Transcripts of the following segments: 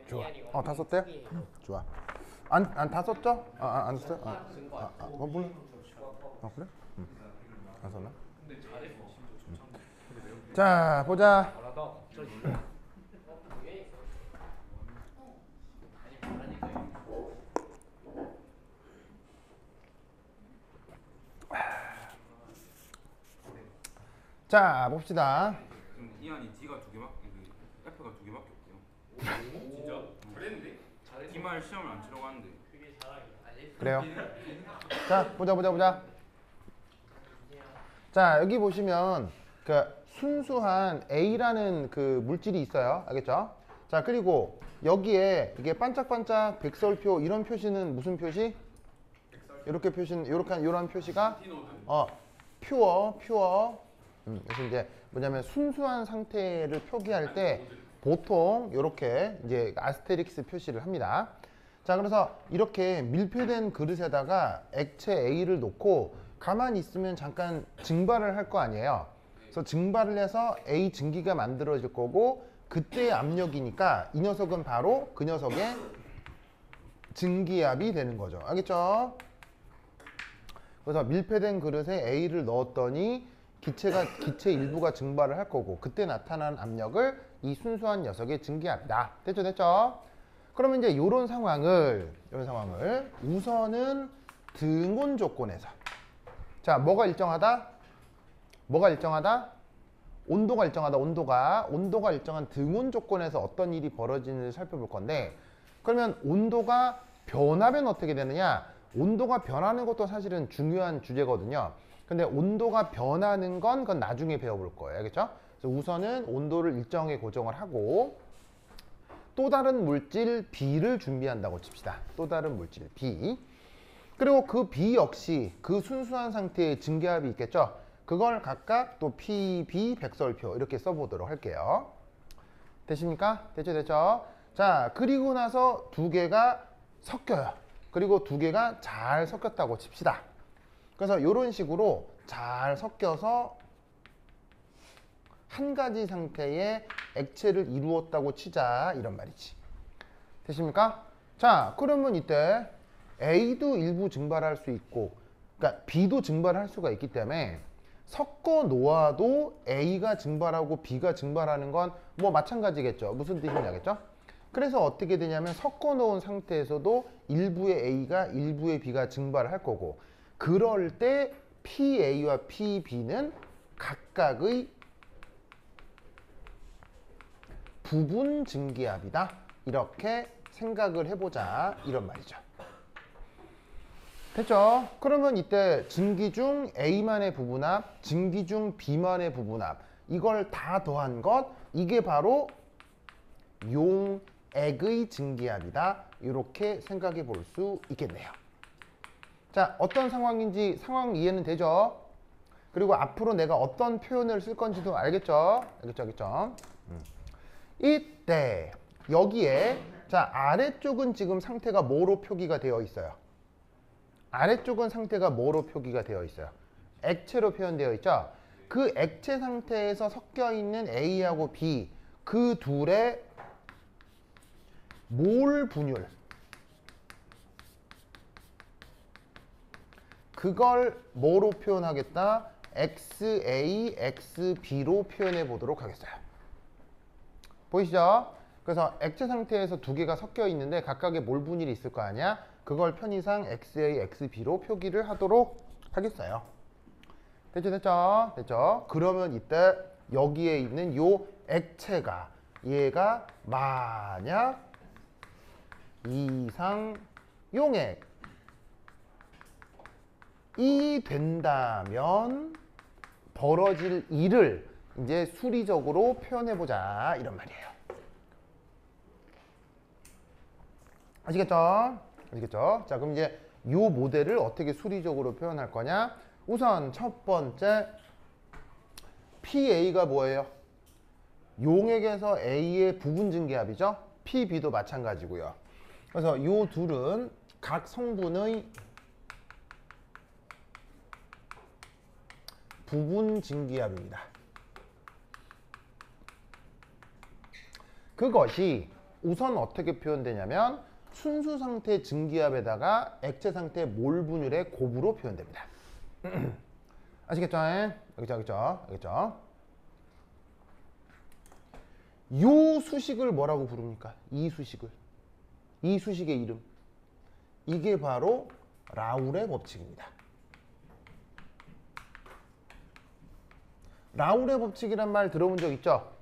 좋아. 다 썼대? 좋아. 다 썼죠? 안 썼어요? 몰라. 그래? 안 썼나? 자, 보자. 자, 봅시다. 지금 이한이 D가 두 개밖에, F가 두 개밖에 없대요. 진짜? 잘했는데? D말 시험을 안 치려고 하는데. 그래요. 자, 보자. 자, 여기 보시면 그 순수한 A라는 그 물질이 있어요. 알겠죠? 자, 그리고 여기에 이게 반짝반짝 백설표 이런 표시는 무슨 표시? 이렇게 표시는 이런 표시가 퓨어. 그래서 이제 뭐냐면 순수한 상태를 표기할 때 보통 이렇게 이제 아스테릭스 표시를 합니다. 자, 그래서 이렇게 밀폐된 그릇에다가 액체 A를 놓고 가만히 있으면 잠깐 증발을 할 거 아니에요. 그래서 증발을 해서 A 증기가 만들어질 거고 그때의 압력이니까 이 녀석은 바로 그 녀석의 증기압이 되는 거죠. 알겠죠? 그래서 밀폐된 그릇에 A를 넣었더니 기체 일부가 증발을 할 거고 그때 나타난 압력을 이 순수한 녀석의 증기압이다. 됐죠? 그러면 이제 이런 상황을 우선은 등온 조건에서 자, 뭐가 일정하다? 온도가 일정하다. 온도가 일정한 등온 조건에서 어떤 일이 벌어지는지 살펴볼 건데 그러면 온도가 변하면 어떻게 되느냐? 온도가 변하는 것도 사실은 중요한 주제거든요. 근데 온도가 변하는 건 그건 나중에 배워볼 거예요. 알겠죠? 그래서 우선은 온도를 일정하게 고정을 하고 또 다른 물질 B를 준비한다고 칩시다. 또 다른 물질 B. 그리고 그 B 역시 그 순수한 상태의 증기압이 있겠죠? 그걸 각각 또 PB 백설표 이렇게 써보도록 할게요. 되십니까? 됐죠? 자, 그리고 나서 두 개가 섞여요. 그리고 두 개가 잘 섞였다고 칩시다. 그래서 이런 식으로 잘 섞여서 한 가지 상태의 액체를 이루었다고 치자 이런 말이지. 되십니까? 자, 그러면 이때 A도 일부 증발할 수 있고 그러니까 B도 증발할 수가 있기 때문에 섞어 놓아도 A가 증발하고 B가 증발하는 건 뭐 마찬가지겠죠. 무슨 뜻이냐겠죠? 그래서 어떻게 되냐면 섞어 놓은 상태에서도 일부의 A가 일부의 B가 증발을 할 거고 그럴 때 PA와 PB는 각각의 부분 증기압이다. 이렇게 생각을 해보자. 이런 말이죠. 됐죠? 그러면 이때 증기 중 A만의 부분압, 증기 중 B만의 부분압 이걸 다 더한 것 이게 바로 용액의 증기압이다. 이렇게 생각해 볼 수 있겠네요. 자, 어떤 상황인지 상황 이해는 되죠? 그리고 앞으로 내가 어떤 표현을 쓸 건지도 알겠죠? 알겠죠? 이때 여기에 자 아래쪽은 지금 상태가 뭐로 표기가 되어 있어요? 아래쪽은 상태가 뭐로 표기가 되어 있어요? 액체로 표현되어 있죠? 그 액체 상태에서 섞여 있는 A하고 B 그 둘의 몰 분율 그걸 뭐로 표현하겠다? XA, XB로 표현해 보도록 하겠어요. 보이시죠? 그래서 액체 상태에서 두 개가 섞여 있는데 각각의 몰 분율이 있을 거 아니야? 그걸 편의상 XA, XB로 표기를 하도록 하겠어요. 됐죠? 그러면 이때 여기에 있는 요 액체가 얘가 만약 이상용액이 된다면 벌어질 일을 이제 수리적으로 표현해보자 이런 말이에요. 아시겠죠? 자, 그럼 이제 이 모델을 어떻게 수리적으로 표현할 거냐? 우선 첫 번째 PA가 뭐예요? 용액에서 A의 부분 증기압이죠? PB도 마찬가지고요. 그래서 이 둘은 각 성분의 부분 증기압입니다. 그것이 우선 어떻게 표현되냐면 순수 상태 증기압에다가 액체 상태 몰 분율의 곱으로 표현됩니다. 아시겠죠? 알겠죠? 요 수식을 뭐라고 부릅니까? 이 수식의 이름. 이게 바로 라울의 법칙입니다. 라울의 법칙이란 말 들어본 적 있죠?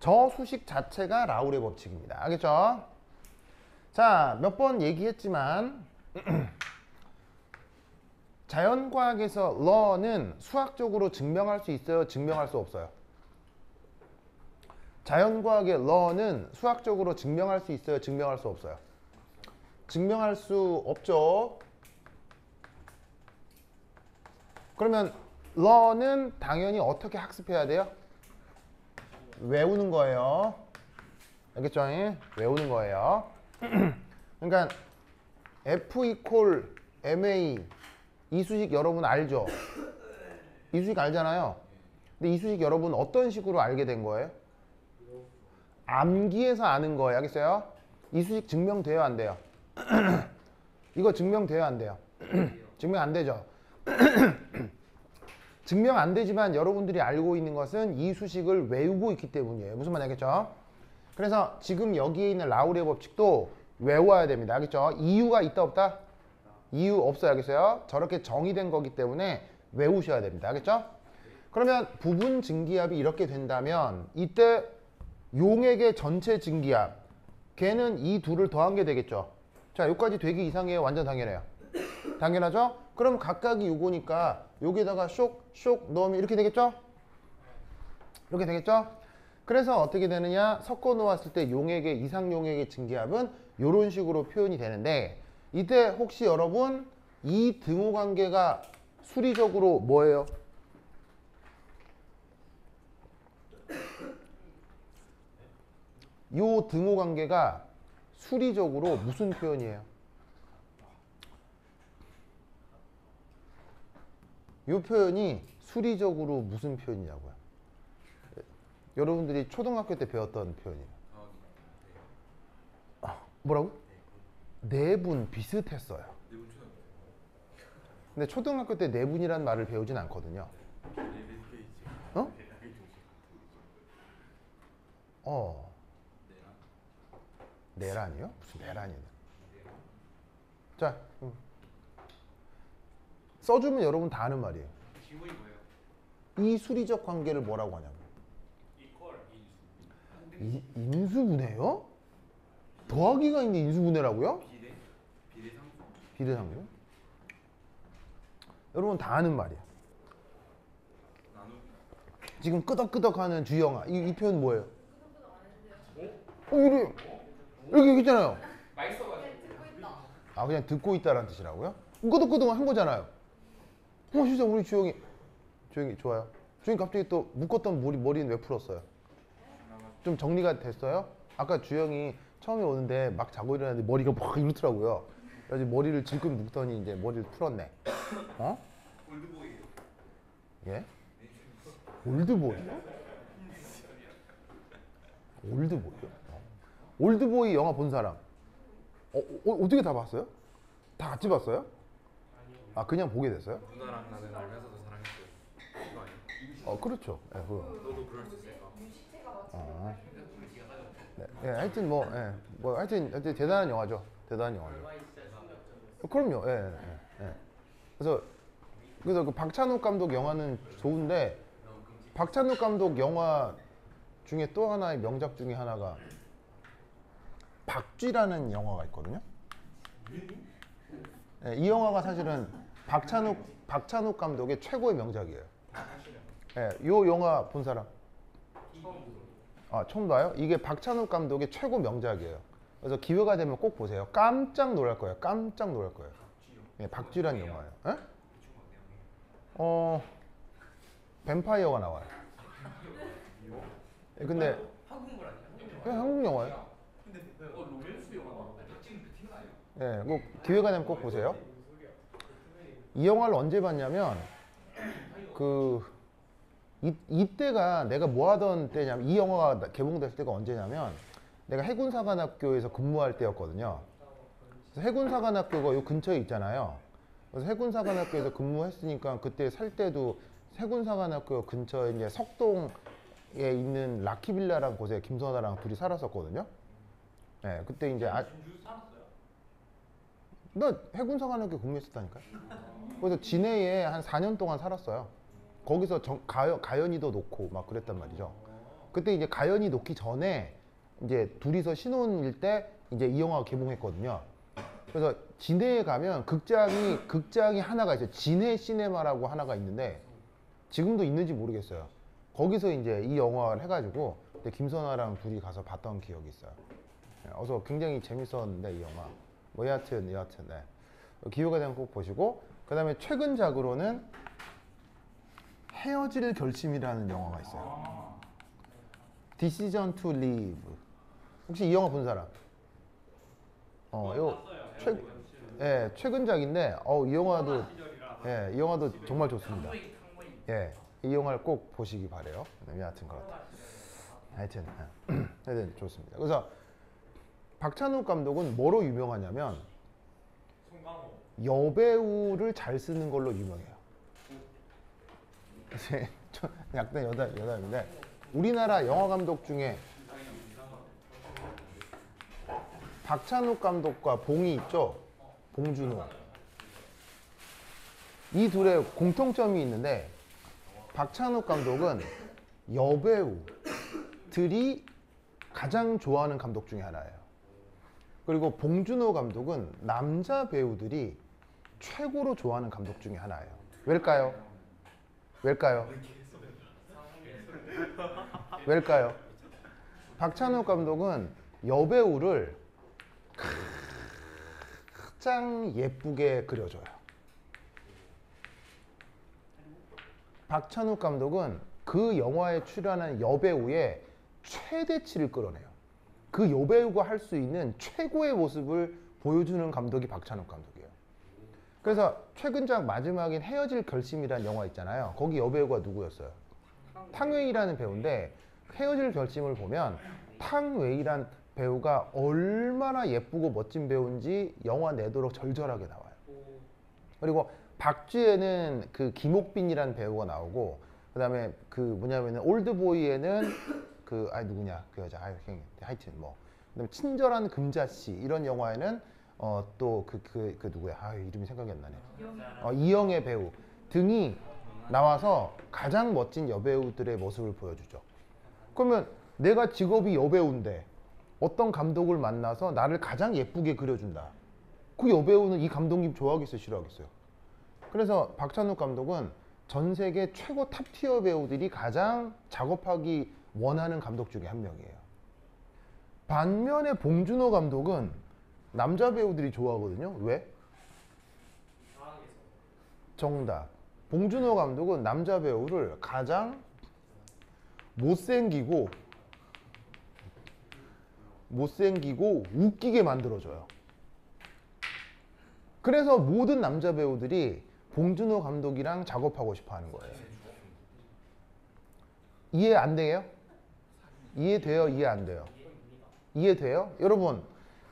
저 수식 자체가 라울의 법칙입니다. 알겠죠? 자, 몇 번 얘기했지만 자연과학에서 law는 수학적으로 증명할 수 있어요? 증명할 수 없어요? 자연과학의 law는 수학적으로 증명할 수 있어요? 증명할 수 없어요? 증명할 수 없죠. 그러면 law는 당연히 어떻게 학습해야 돼요? 외우는 거예요. 알겠죠? 외우는 거예요. 그러니까 F equal MA 이 수식 여러분 알죠? 이 수식 알잖아요. 근데 이 수식 여러분 어떤 식으로 알게 된 거예요? 암기해서 아는 거예요. 알겠어요? 이 수식 증명돼요? 안 돼요? 이거 증명돼요? 안 돼요? 증명 안 되죠? 증명 안 되지만 여러분들이 알고 있는 것은 이 수식을 외우고 있기 때문이에요. 무슨 말인지 알겠죠? 그래서 지금 여기에 있는 라울의 법칙도 외워야 됩니다. 알겠죠? 이유가 있다 없다? 이유 없어요. 알겠어요? 저렇게 정의된 거기 때문에 외우셔야 됩니다. 알겠죠? 그러면 부분 증기압이 이렇게 된다면 이때 용액의 전체 증기압 걔는 이 둘을 더한 게 되겠죠. 자, 여기까지 되기 이상해요? 완전 당연해요. 당연하죠? 그럼 각각이 요거니까 여기다가 쇽 넣으면 이렇게 되겠죠? 이렇게 되겠죠? 그래서 어떻게 되느냐? 섞어 놓았을 때 용액의 이상 용액의 증기압은 이런 식으로 표현이 되는데 이때 혹시 여러분 이 등호 관계가 수리적으로 뭐예요? 요 등호 관계가 수리적으로 무슨 표현이에요? 요 표현이 수리적으로 무슨 표현이냐고요? 여러분들이 초등학교 때 배웠던 표현이에요. 뭐라고? 내분 비슷했어요. 근데 초등학교 때 내분이란 말을 배우진 않거든요. 내란이요? 무슨 내란이냐? 자, 써주면 여러분 다 아는 말이에요. 지문이 뭐예요? 이 수리적 관계를 뭐라고 하냐고. 이퀄 인수분해요? 더하기가 있는 인수분해라고요? 비례상수. 비례상수? 여러분 다 아는 말이야. 나누기. 지금 끄덕끄덕하는 주영아, 이 표현 뭐예요? 이래 이렇게 얘기했잖아요. 맛있어가지고. 아, 그냥 듣고 있다라는 뜻이라고요? 끄덕끄덕 한 거잖아요. 진짜 우리 주영이 좋아요. 주영이 갑자기 또 묶었던 머리는 왜 풀었어요? 좀 정리가 됐어요? 아까 주영이 처음에 오는데 막 자고 일어났는데 머리가 막 이렇더라고요. 그래서 머리를 질끈 묶더니 이제 머리를 풀었네. 올드보이. 예? 올드보이요? 올드보이요? 올드보이 영화 본 사람 어떻게 다 봤어요? 다 같이 봤어요? 아, 그냥 보게 됐어요? 누나랑 나는 알면서도 사랑했어요. 이거 아니야? 그렇죠. 예, 그거. 너도 그럴 수 있을까? 네, 하여튼 하여튼 대단한 영화죠. 대단한 영화죠. 그럼요. 예. 그래서 그 박찬욱 감독 영화는 좋은데 박찬욱 감독 영화 중에 또 하나의 명작 중에 하나가 박쥐라는 영화가 있거든요. 예, 이 영화가 사실은 박찬욱 감독의 최고의 명작이에요. 예, 요 영화 본 사람? 처음 봐요? 이게 박찬욱 감독의 최고 명작이에요. 그래서 기회가 되면 꼭 보세요. 깜짝 놀랄 거예요. 깜짝 놀랄 거예요. 예, 박쥐란 영화예요. 예? 뱀파이어가 나와요. 예, 근데 한국물 아니야? 그냥 한국 영화예요. 근데 로맨스 영화 박진우 그 팀 아니야? 예, 꼭 기회가 되면 꼭 보세요. 이 영화를 언제 봤냐면 이때가 내가 뭐 하던 때냐면 이 영화가 개봉됐을 때가 언제냐면 내가 해군사관학교에서 근무할 때였거든요. 그래서 해군사관학교가 요 근처에 있잖아요. 그래서 해군사관학교에서 근무했으니까 그때 살 때도 해군사관학교 근처에 이제 석동에 있는 라키빌라라는 곳에 김선아랑 둘이 살았었거든요. 네, 그때 이제 진주 살았어요? 나 해군사관학교 근무했었다니까요. 그래서 진해에 한 4년 동안 살았어요. 거기서 가연이도 놓고 막 그랬단 말이죠. 그때 이제 가연이 놓기 전에 이제 둘이서 신혼일 때 이제 이 영화가 개봉했거든요. 그래서 진해에 가면 극장이 하나가 있어요. 진해 시네마라고 하나가 있는데 지금도 있는지 모르겠어요. 거기서 이제 이 영화를 해가지고 그때 김선아랑 둘이 가서 봤던 기억이 있어요. 그래서 굉장히 재밌었는데 이 영화. 뭐 여하튼 네. 기회가 되면 꼭 보시고 그 다음에 최근작으로는 헤어질 결심이라는 영화가 있어요. Decision to Leave. 혹시 이 영화 본 사람? 최근작인데 이 영화도 이 영화도 정말 좋습니다. 이 영화를 꼭 보시기 바래요. 네, 여하튼 그렇다. 하여튼 좋습니다. 그래서 박찬욱 감독은 뭐로 유명하냐면 여배우를 잘 쓰는 걸로 유명해요. 약간 여담인데 우리나라 영화 감독 중에 박찬욱 감독과 봉이 있죠. 봉준호. 이 둘의 공통점이 있는데 박찬욱 감독은 여배우들이 가장 좋아하는 감독 중에 하나예요. 그리고 봉준호 감독은 남자 배우들이 최고로 좋아하는 감독 중에 하나예요. 왜일까요? 박찬욱 감독은 여배우를 가장 예쁘게 그려줘요. 박찬욱 감독은 그 영화에 출연한 여배우의 최대치를 끌어내요. 그 여배우가 할 수 있는 최고의 모습을 보여주는 감독이 박찬욱 감독이에요. 그래서 최근작 마지막인 헤어질 결심이라는 영화 있잖아요. 거기 여배우가 누구였어요? 탕웨이라는 배우인데 헤어질 결심을 보면 탕웨이란 배우가 얼마나 예쁘고 멋진 배우인지 영화 내도록 절절하게 나와요. 그리고 박쥐에는 그 김옥빈이라는 배우가 나오고 그다음에 그 뭐냐면은 올드보이에는 그 누구냐 그 여자 하여튼 뭐 그다음에 친절한 금자씨 이런 영화에는 또 그 누구야 이름이 생각이 안 나네. 이영애 배우 등이 나와서 가장 멋진 여배우들의 모습을 보여주죠. 그러면 내가 직업이 여배우인데 어떤 감독을 만나서 나를 가장 예쁘게 그려준다. 그 여배우는 이 감독님 좋아하겠어요, 싫어하겠어요? 그래서 박찬욱 감독은 전 세계 최고 탑티어 배우들이 가장 작업하기 원하는 감독 중에 한 명이에요. 반면에 봉준호 감독은 남자 배우들이 좋아하거든요. 왜? 정답. 봉준호 감독은 남자 배우를 가장 못생기고 웃기게 만들어줘요. 그래서 모든 남자 배우들이 봉준호 감독이랑 작업하고 싶어 하는 거예요. 이해 안 돼요? 이해돼요? 이해 안 돼요? 이해돼요? 여러분,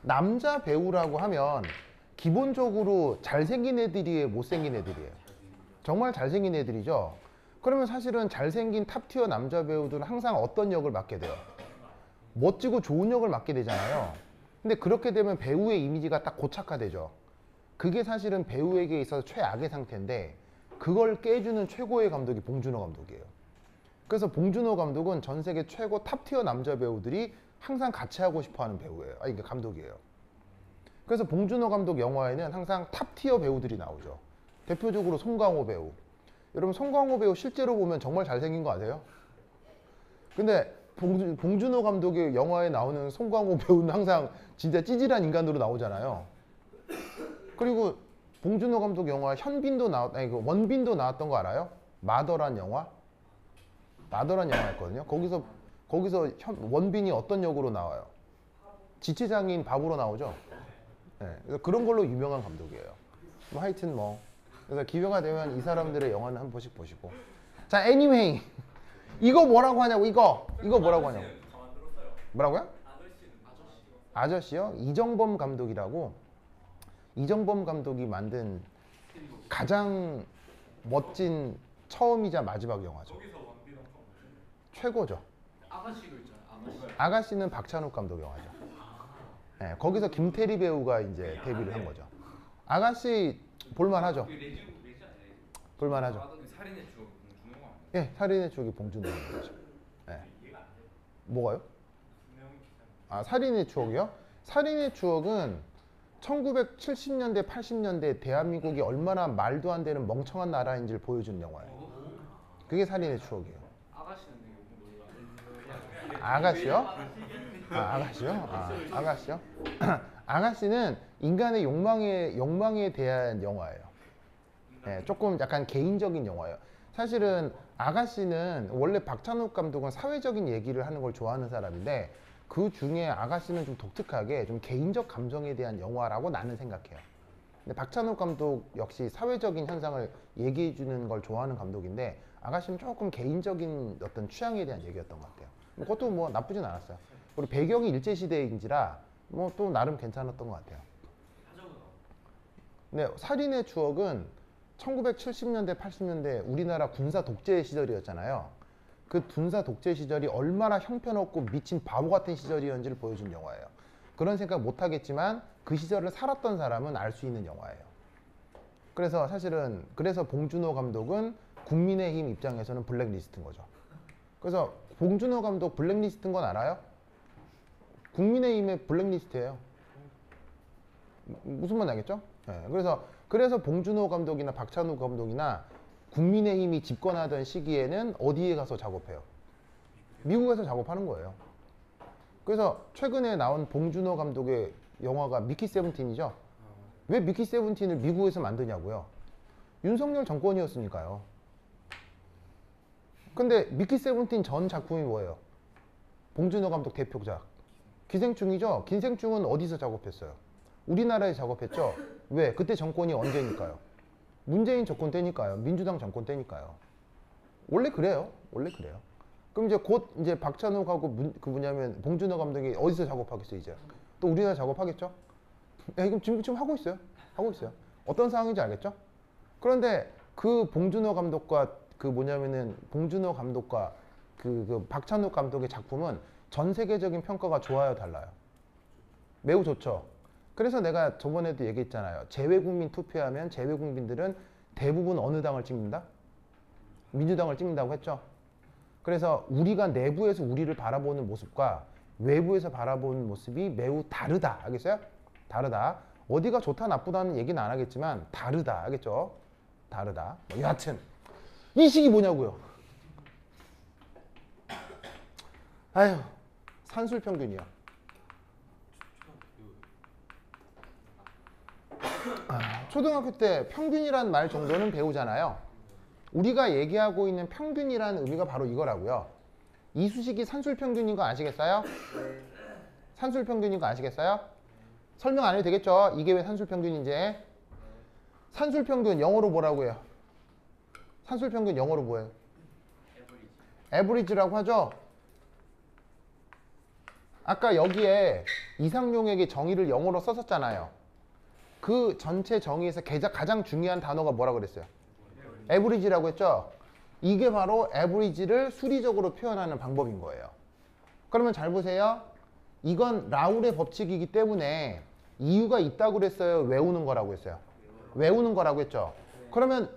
남자 배우라고 하면 기본적으로 잘생긴 애들이에요? 못생긴 애들이에요? 정말 잘생긴 애들이죠? 그러면 사실은 잘생긴 탑티어 남자 배우들은 항상 어떤 역을 맡게 돼요? 멋지고 좋은 역을 맡게 되잖아요. 근데 그렇게 되면 배우의 이미지가 딱 고착화되죠. 그게 사실은 배우에게 있어서 최악의 상태인데 그걸 깨주는 최고의 감독이 봉준호 감독이에요. 그래서 봉준호 감독은 전 세계 최고 탑티어 남자 배우들이 항상 같이 하고 싶어하는 배우예요. 그러니까 감독이에요. 그래서 봉준호 감독 영화에는 항상 탑티어 배우들이 나오죠. 대표적으로 송강호 배우. 여러분 송강호 배우 실제로 보면 정말 잘생긴 거 아세요? 근데 봉준호 감독의 영화에 나오는 송강호 배우는 항상 진짜 찌질한 인간으로 나오잖아요. 그리고 봉준호 감독 영화 원빈도 나왔던 거 알아요? 마더란 영화? 마더란 영화였거든요. 거기서 원빈이 어떤 역으로 나와요? 지체장애인 바보로 나오죠. 네, 그래서 그런 걸로 유명한 감독이에요. 뭐 하여튼 뭐 그래서 기회가 되면 이 사람들의 영화는 한 번씩 보시고. 자, anyway 이거 뭐라고 하냐고 이거 뭐라고 하냐고. 뭐라고요? 아저씨요? 이정범 감독이라고. 이정범 감독이 만든 가장 멋진 처음이자 마지막 영화죠. 최고죠. 아가씨로 있잖아. 아가씨. 아가씨는 박찬욱 감독 영화죠. 네, 거기서 김태리 배우가 이제 데뷔를 한 거죠. 아가씨 볼만하죠. 레지 아니야? 볼만하죠. 살인의 추억 봉준호 아니에요? 예, 살인의 추억이 봉준호 거죠. 예. 뭐가요? 아, 살인의 추억이요? 살인의 추억은 1970년대, 80년대 대한민국이 얼마나 말도 안 되는 멍청한 나라인지를 보여준 영화예요. 그게 살인의 추억이에요. 아가씨는 내가 몰라. 아가씨요? 아, 아가씨요? 아, 아가씨요? 아가씨는 인간의 욕망에 대한 영화예요. 네, 조금 약간 개인적인 영화예요. 사실은 아가씨는 원래 박찬욱 감독은 사회적인 얘기를 하는 걸 좋아하는 사람인데 그 중에 아가씨는 좀 독특하게 좀 개인적 감정에 대한 영화라고 나는 생각해요. 근데 박찬욱 감독 역시 사회적인 현상을 얘기해 주는 걸 좋아하는 감독인데 아가씨는 조금 개인적인 어떤 취향에 대한 얘기였던 것 같아요. 그것도 뭐 나쁘진 않았어요. 그리고 배경이 일제시대인지라 뭐 또 나름 괜찮았던 것 같아요. 근데 살인의 추억은 1970년대, 80년대 우리나라 군사 독재 시절이었잖아요. 그 군사 독재 시절이 얼마나 형편없고 미친 바보 같은 시절이었는지를 보여준 영화예요. 그런 생각 못 하겠지만 그 시절을 살았던 사람은 알 수 있는 영화예요. 그래서 사실은 그래서 봉준호 감독은 국민의힘 입장에서는 블랙리스트인 거죠. 그래서 봉준호 감독 블랙리스트인 건 알아요? 국민의힘의 블랙리스트예요. 무슨 말인지 알겠죠? 네, 그래서 봉준호 감독이나 박찬욱 감독이나 국민의힘이 집권하던 시기에는 어디에 가서 작업해요? 미국에서 작업하는 거예요. 그래서 최근에 나온 봉준호 감독의 영화가 미키 세븐틴이죠. 왜 미키 세븐틴을 미국에서 만드냐고요? 윤석열 정권이었으니까요. 근데 미키 세븐틴 전 작품이 뭐예요? 봉준호 감독 대표작 기생충이죠. 기생충은 어디서 작업했어요? 우리나라에 작업했죠. 왜? 그때 정권이 언제니까요? 문재인 정권 때니까요. 민주당 정권 때니까요. 원래 그래요. 원래 그래요. 그럼 이제 곧 이제 박찬욱하고 그 뭐냐면 봉준호 감독이 어디서 작업하겠어요 이제? 또 우리나라 작업하겠죠? 야, 이거 지금 하고 있어요. 하고 있어요. 어떤 상황인지 알겠죠? 그런데 그 봉준호 감독과 그 뭐냐면은 봉준호 감독과 그 박찬욱 감독의 작품은 전 세계적인 평가가 좋아요, 달라요? 매우 좋죠. 그래서 내가 저번에도 얘기했잖아요. 재외국민 투표하면 재외국민들은 대부분 어느 당을 찍는다? 민주당을 찍는다고 했죠. 그래서 우리가 내부에서 우리를 바라보는 모습과 외부에서 바라보는 모습이 매우 다르다. 알겠어요? 다르다. 어디가 좋다 나쁘다는 얘기는 안 하겠지만 다르다. 알겠죠? 다르다. 여하튼 이 식이 뭐냐고요? 아휴, 산술평균이요. 초등학교 때 평균이란 말 정도는 배우잖아요. 우리가 얘기하고 있는 평균이라는 의미가 바로 이거라고요. 이 수식이 산술평균인 거 아시겠어요? 산술평균인 거 아시겠어요? 설명 안 해도 되겠죠? 이게 왜 산술평균인지. 산술평균 영어로 뭐라고 해요? 산술평균 영어로 뭐예요? 에버리지라고 하죠? 아까 여기에 이상용에게 정의를 영어로 썼었잖아요. 그 전체 정의에서 가장 중요한 단어가 뭐라 그랬어요? 에버리지라고 했죠? 이게 바로 에버리지를 수리적으로 표현하는 방법인 거예요. 그러면 잘 보세요. 이건 라울의 법칙이기 때문에 이유가 있다고 그랬어요? 외우는 거라고 했어요? 외우는 거라고 했죠? 그러면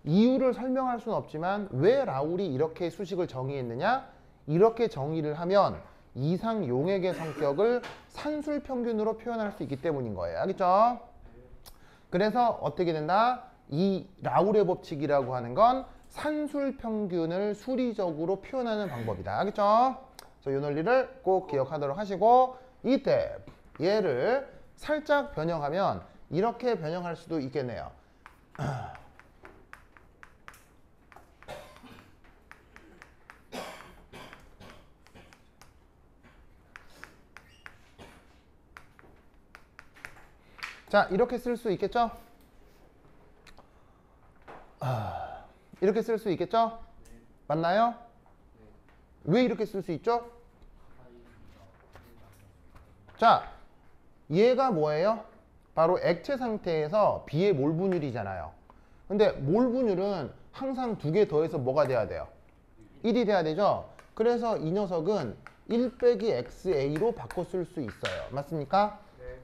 이유를 설명할 수는 없지만 왜 라울이 이렇게 수식을 정의했느냐? 이렇게 정의를 하면 이상용액의 성격을 산술평균으로 표현할 수 있기 때문인 거예요. 알겠죠? 그래서 어떻게 된다? 이 라울의 법칙이라고 하는 건 산술평균을 수리적으로 표현하는 방법이다. 알겠죠? 그래서 이 논리를 꼭 기억하도록 하시고 이때 얘를 살짝 변형하면 이렇게 변형할 수도 있겠네요. 자, 이렇게 쓸 수 있겠죠? 이렇게 쓸 수 있겠죠? 맞나요? 왜 이렇게 쓸 수 있죠? 자, 얘가 뭐예요? 바로 액체 상태에서 B의 몰 분율이잖아요. 근데 몰 분율은 항상 두 개 더해서 뭐가 돼야 돼요? 1이 돼야 되죠? 그래서 이 녀석은 1 빼기 XA로 바꿔 쓸 수 있어요. 맞습니까? 네.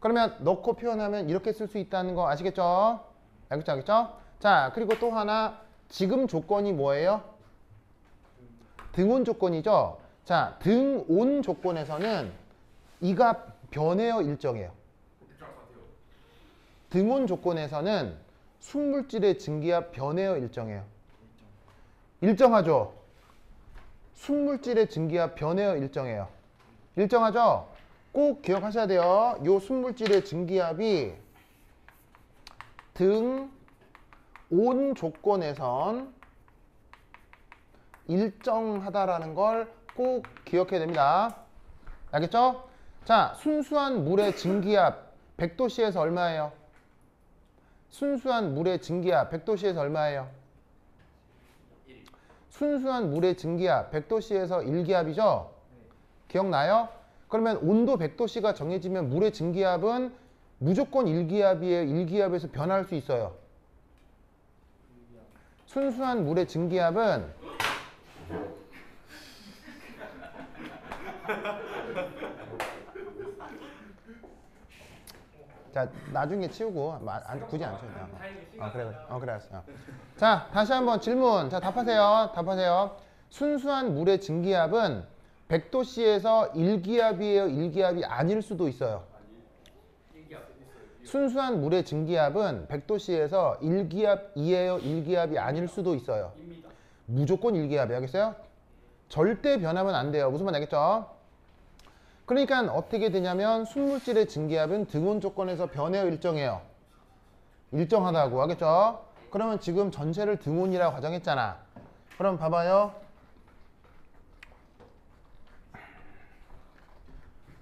그러면 넣고 표현하면 이렇게 쓸 수 있다는 거 아시겠죠? 알겠죠? 자, 그리고 또 하나 지금 조건이 뭐예요? 등온 조건이죠? 자, 등온 조건에서는 이가 변해요, 일정해요? 등온 조건에서는 순물질의 증기압 변해요, 일정해요? 일정하죠? 순물질의 증기압 변해요, 일정해요? 일정하죠? 꼭 기억하셔야 돼요. 요 순물질의 증기압이 등온 조건에선 일정하다라는 걸 꼭 기억해야 됩니다. 알겠죠? 자, 순수한 물의 증기압 100도씨에서 얼마예요? 순수한 물의 증기압 100도씨에서 얼마예요? 순수한 물의 증기압 100도씨에서 1기압이죠? 기억나요? 그러면 온도 100도씨가 정해지면 물의 증기압은 무조건 1기압이에요? 1기압에서 변할 수 있어요? 순수한 물의 증기압은 자, 나중에 치우고 굳이 안 쳐도 돼요. 그래 알았어. 자, 다시 한번 질문. 자, 답하세요. 순수한 물의 증기압은 100도씨에서 1기압이에요? 1기압이 아닐 수도 있어요. 순수한 물의 증기압은 100도씨에서 1기압이에요? 1기압이 아닐 수도 있어요. 무조건 1기압이 알겠어요? 절대 변하면 안 돼요. 무슨 말인지 알겠죠? 그러니까 어떻게 되냐면 순물질의 증기압은 등온 조건에서 변해요, 일정해요? 일정하다고 하겠죠? 그러면 지금 전체를 등온이라고 가정했잖아. 그럼 봐봐요.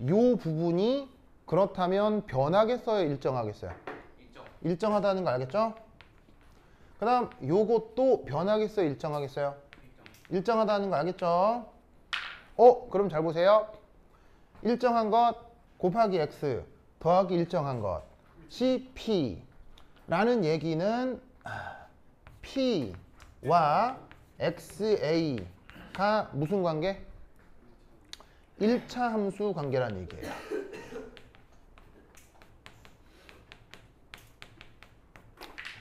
요 부분이 그렇다면 변하겠어요, 일정하겠어요? 일정하다는 거 알겠죠? 그 다음 요것도 변하겠어요, 일정하겠어요? 일정하다는 거 알겠죠? 그럼 잘 보세요. 일정한 것 곱하기 x 더하기 일정한 것 CP 라는 얘기는 P와 XA가 무슨 관계? 1차 함수 관계라는 얘기예요.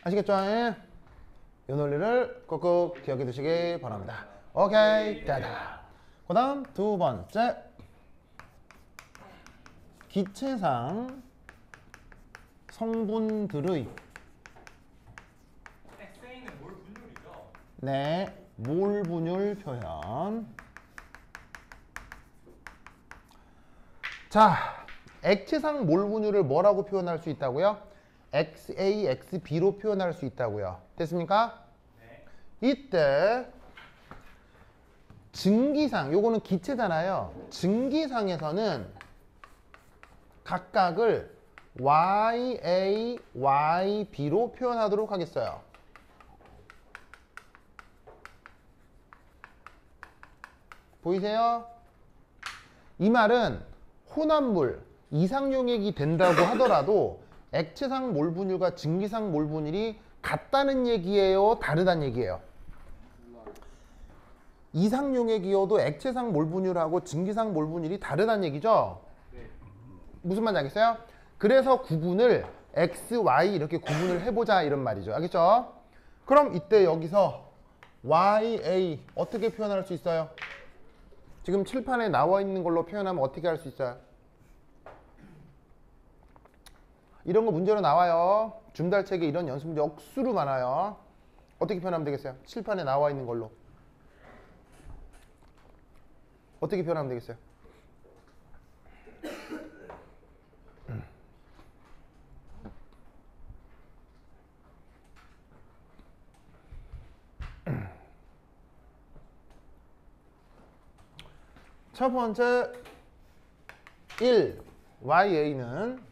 아시겠죠? 이 논리를 꼭꼭 기억해 두시기 바랍니다. 오케이, 짜다. 그 다음 두 번째, 기체상 성분들의 XA는 몰 분율이죠? 네, 몰 분율 표현. 자, 액체상 몰 분율을 뭐라고 표현할 수 있다고요? XA, XB로 표현할 수 있다고요. 됐습니까? 네. 이때 증기상, 요거는 기체잖아요. 증기상에서는 각각을 YA, YB로 표현하도록 하겠어요. 보이세요? 이 말은 혼합물, 이상용액이 된다고 하더라도 액체상 몰분율과 증기상 몰분율이 같다는 얘기예요? 다르다는 얘기예요? 이상용액이어도 액체상 몰분율하고 증기상 몰분율이 다르다는 얘기죠? 네. 무슨 말인지 알겠어요? 그래서 구분을 X, Y 이렇게 구분을 해보자 이런 말이죠. 알겠죠? 그럼 이때 여기서 YA 어떻게 표현할 수 있어요? 지금 칠판에 나와 있는 걸로 표현하면 어떻게 할 수 있어요? 이런 거 문제로 나와요. 줌달책에 이런 연습 문제 억수로 많아요. 어떻게 표현하면 되겠어요? 칠판에 나와 있는 걸로. 어떻게 표현하면 되겠어요? 첫 번째 1 YA는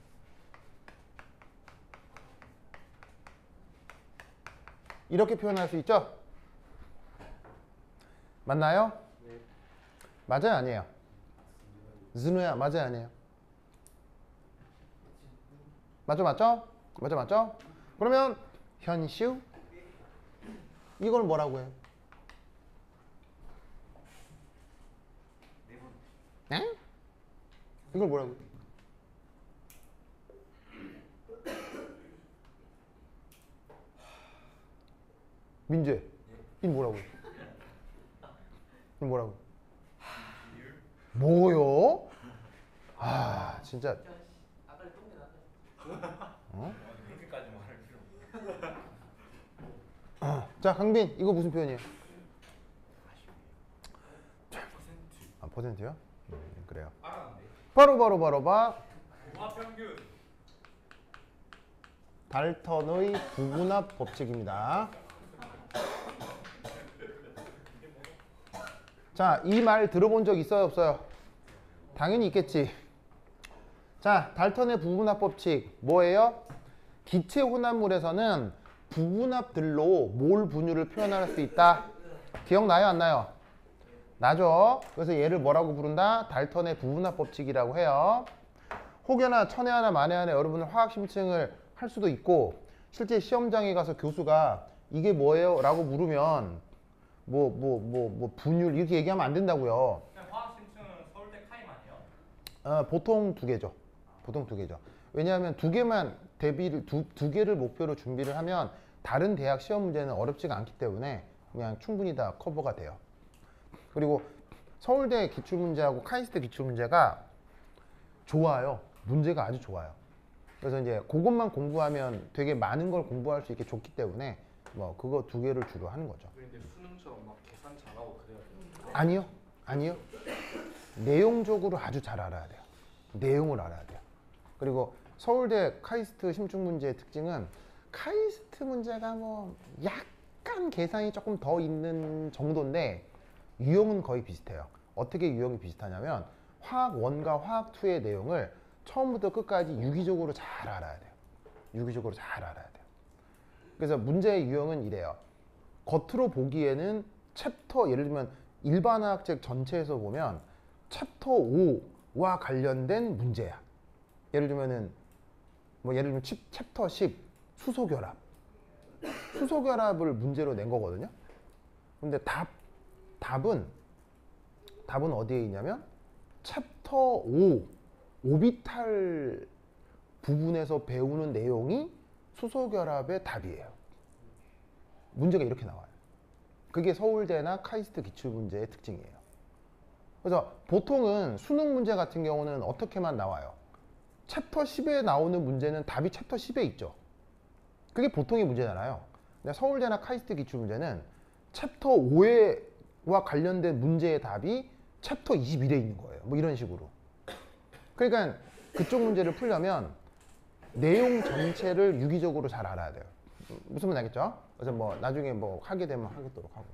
이렇게 표현할 수 있죠? 맞나요? 네. 맞아요, 아니에요? 준우야, 맞아요, 아니에요? 맞죠, 맞죠? 맞죠, 맞죠? 그러면 현시우 이걸 뭐라고 해요? 에? 이걸 뭐라고 해요? 민재, 이 뭐라고 해요? 이 뭐라고 해요? 뭐요? 아, 진짜. 어? 그렇게까지 말할 필요. 자, 강빈, 이거 무슨 표현이에요? 아, 퍼센트요? 그래요. 알았는데. 바로 부합평균. 달턴의 부분합 법칙입니다. 자, 이 말 들어본 적 있어요, 없어요? 당연히 있겠지. 자, 달턴의 부분합 법칙 뭐예요? 기체 혼합물에서는 부분합들로 몰 분율을 표현할 수 있다. 기억나요, 안 나요? 나죠? 그래서 얘를 뭐라고 부른다? 달턴의 부분합 법칙이라고 해요. 혹여나 천에 하나 만에 하나 여러분은 화학 심층을 할 수도 있고 실제 시험장에 가서 교수가 이게 뭐예요? 라고 물으면 분율 이렇게 얘기하면 안 된다고요. 그냥 화학 심층은 서울대 카임 아니에요? 보통 두 개죠. 보통 두 개죠. 왜냐하면 두 개만 대비를 두 개를 목표로 준비를 하면 다른 대학 시험 문제는 어렵지가 않기 때문에 그냥 충분히 다 커버가 돼요. 그리고 서울대 기출문제하고 카이스트 기출문제가 좋아요. 문제가 아주 좋아요. 그래서 이제 그것만 공부하면 되게 많은 걸 공부할 수 있게 좋기 때문에 뭐 그거 두 개를 주로 하는 거죠. 근데 수능처럼 막 계산 잘하고 그래야 돼요? 아니요. 아니요. 내용적으로 아주 잘 알아야 돼요. 내용을 알아야 돼요. 그리고 서울대 카이스트 심층 문제의 특징은 카이스트 문제가 뭐 약간 계산이 조금 더 있는 정도인데 유형은 거의 비슷해요. 어떻게 유형이 비슷하냐면 화학 1과 화학 2의 내용을 처음부터 끝까지 유기적으로 잘 알아야 돼요. 유기적으로 잘 알아야 돼요. 그래서 문제의 유형은 이래요. 겉으로 보기에는 챕터, 예를 들면 일반화학책 전체에서 보면 챕터 5와 관련된 문제야. 예를 들면은 예를 들면 챕터 10 수소결합. 수소결합을 문제로 낸 거거든요. 근데 답은 어디에 있냐면 챕터 5 오비탈 부분에서 배우는 내용이 수소결합의 답이에요. 문제가 이렇게 나와요. 그게 서울대나 카이스트 기출문제의 특징이에요. 그래서 보통은 수능 문제 같은 경우는 어떻게만 나와요? 챕터 10에 나오는 문제는 답이 챕터 10에 있죠. 그게 보통의 문제잖아요. 근데 서울대나 카이스트 기출문제는 챕터 5와 관련된 문제의 답이 챕터 21에 있는 거예요. 뭐 이런 식으로. 그러니까 그쪽 문제를 풀려면 내용 전체를 유기적으로 잘 알아야 돼요. 무슨 말인지 알겠죠? 그래서 뭐 나중에 뭐 하게 되면 하겠도록 하고.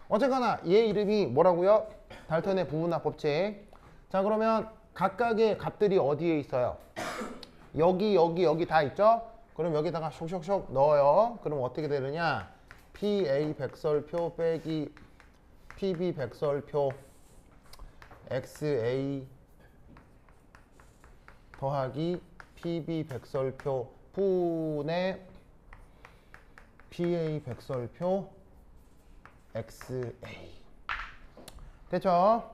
어쨌거나 얘 이름이 뭐라고요? 달턴의 부분합 법칙. 자, 그러면 각각의 값들이 어디에 있어요? 여기 다 있죠? 그럼 여기다가 쇽쇽쇽 넣어요. 그럼 어떻게 되느냐? PA 백설표 빼기 PB 백설표 XA 더하기 PB 백설표 분의 PA 백설표 XA. 됐죠?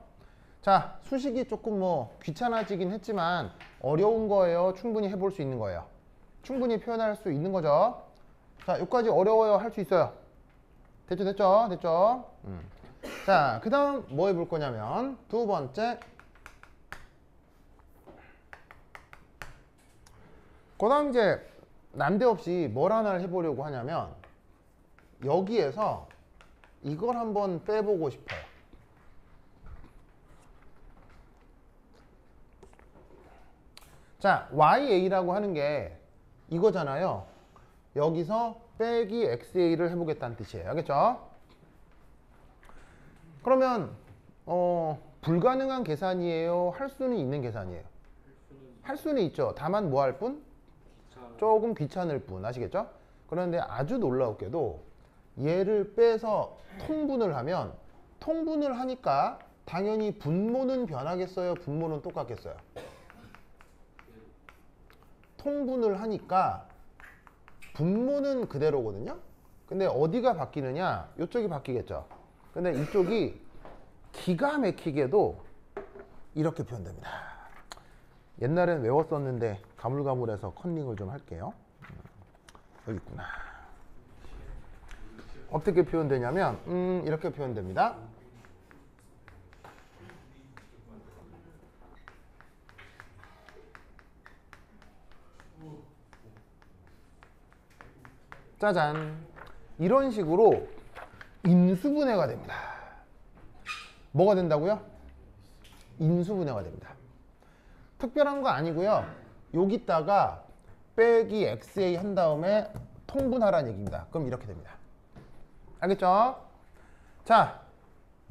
자, 수식이 조금 뭐 귀찮아지긴 했지만 어려운 거예요? 충분히 해볼 수 있는 거예요? 충분히 표현할 수 있는 거죠? 자, 여기까지 어려워요? 할 수 있어요? 됐죠? 자, 그 다음 뭐 해볼 거냐면 두 번째, 그 다음 이제 난데없이 뭘 하나를 해보려고 하냐면 여기에서 이걸 한번 빼보고 싶어요. 자, YA라고 하는 게 이거잖아요. 여기서 빼기 XA를 해보겠다는 뜻이에요. 알겠죠? 그러면 불가능한 계산이에요? 할 수는 있는 계산이에요? 할 수는 있죠. 다만 뭐 할 뿐? 조금 귀찮을 뿐. 아시겠죠? 그런데 아주 놀라웠게도 얘를 빼서 통분을 하면 통분을 하니까 당연히 분모는 변하겠어요? 분모는 똑같겠어요? 통분을 하니까 분모는 그대로거든요. 근데 어디가 바뀌느냐? 이쪽이 바뀌겠죠. 근데 이쪽이 기가 막히게도 이렇게 표현됩니다. 옛날엔 외웠었는데 가물가물해서 컨닝을 좀 할게요. 여기 있구나. 어떻게 표현되냐면 이렇게 표현됩니다. 짜잔. 이런 식으로 인수분해가 됩니다. 뭐가 된다고요? 인수분해가 됩니다. 특별한 거 아니고요. 여기다가 빼기 XA 한 다음에 통분하라는 얘기입니다. 그럼 이렇게 됩니다. 알겠죠? 자,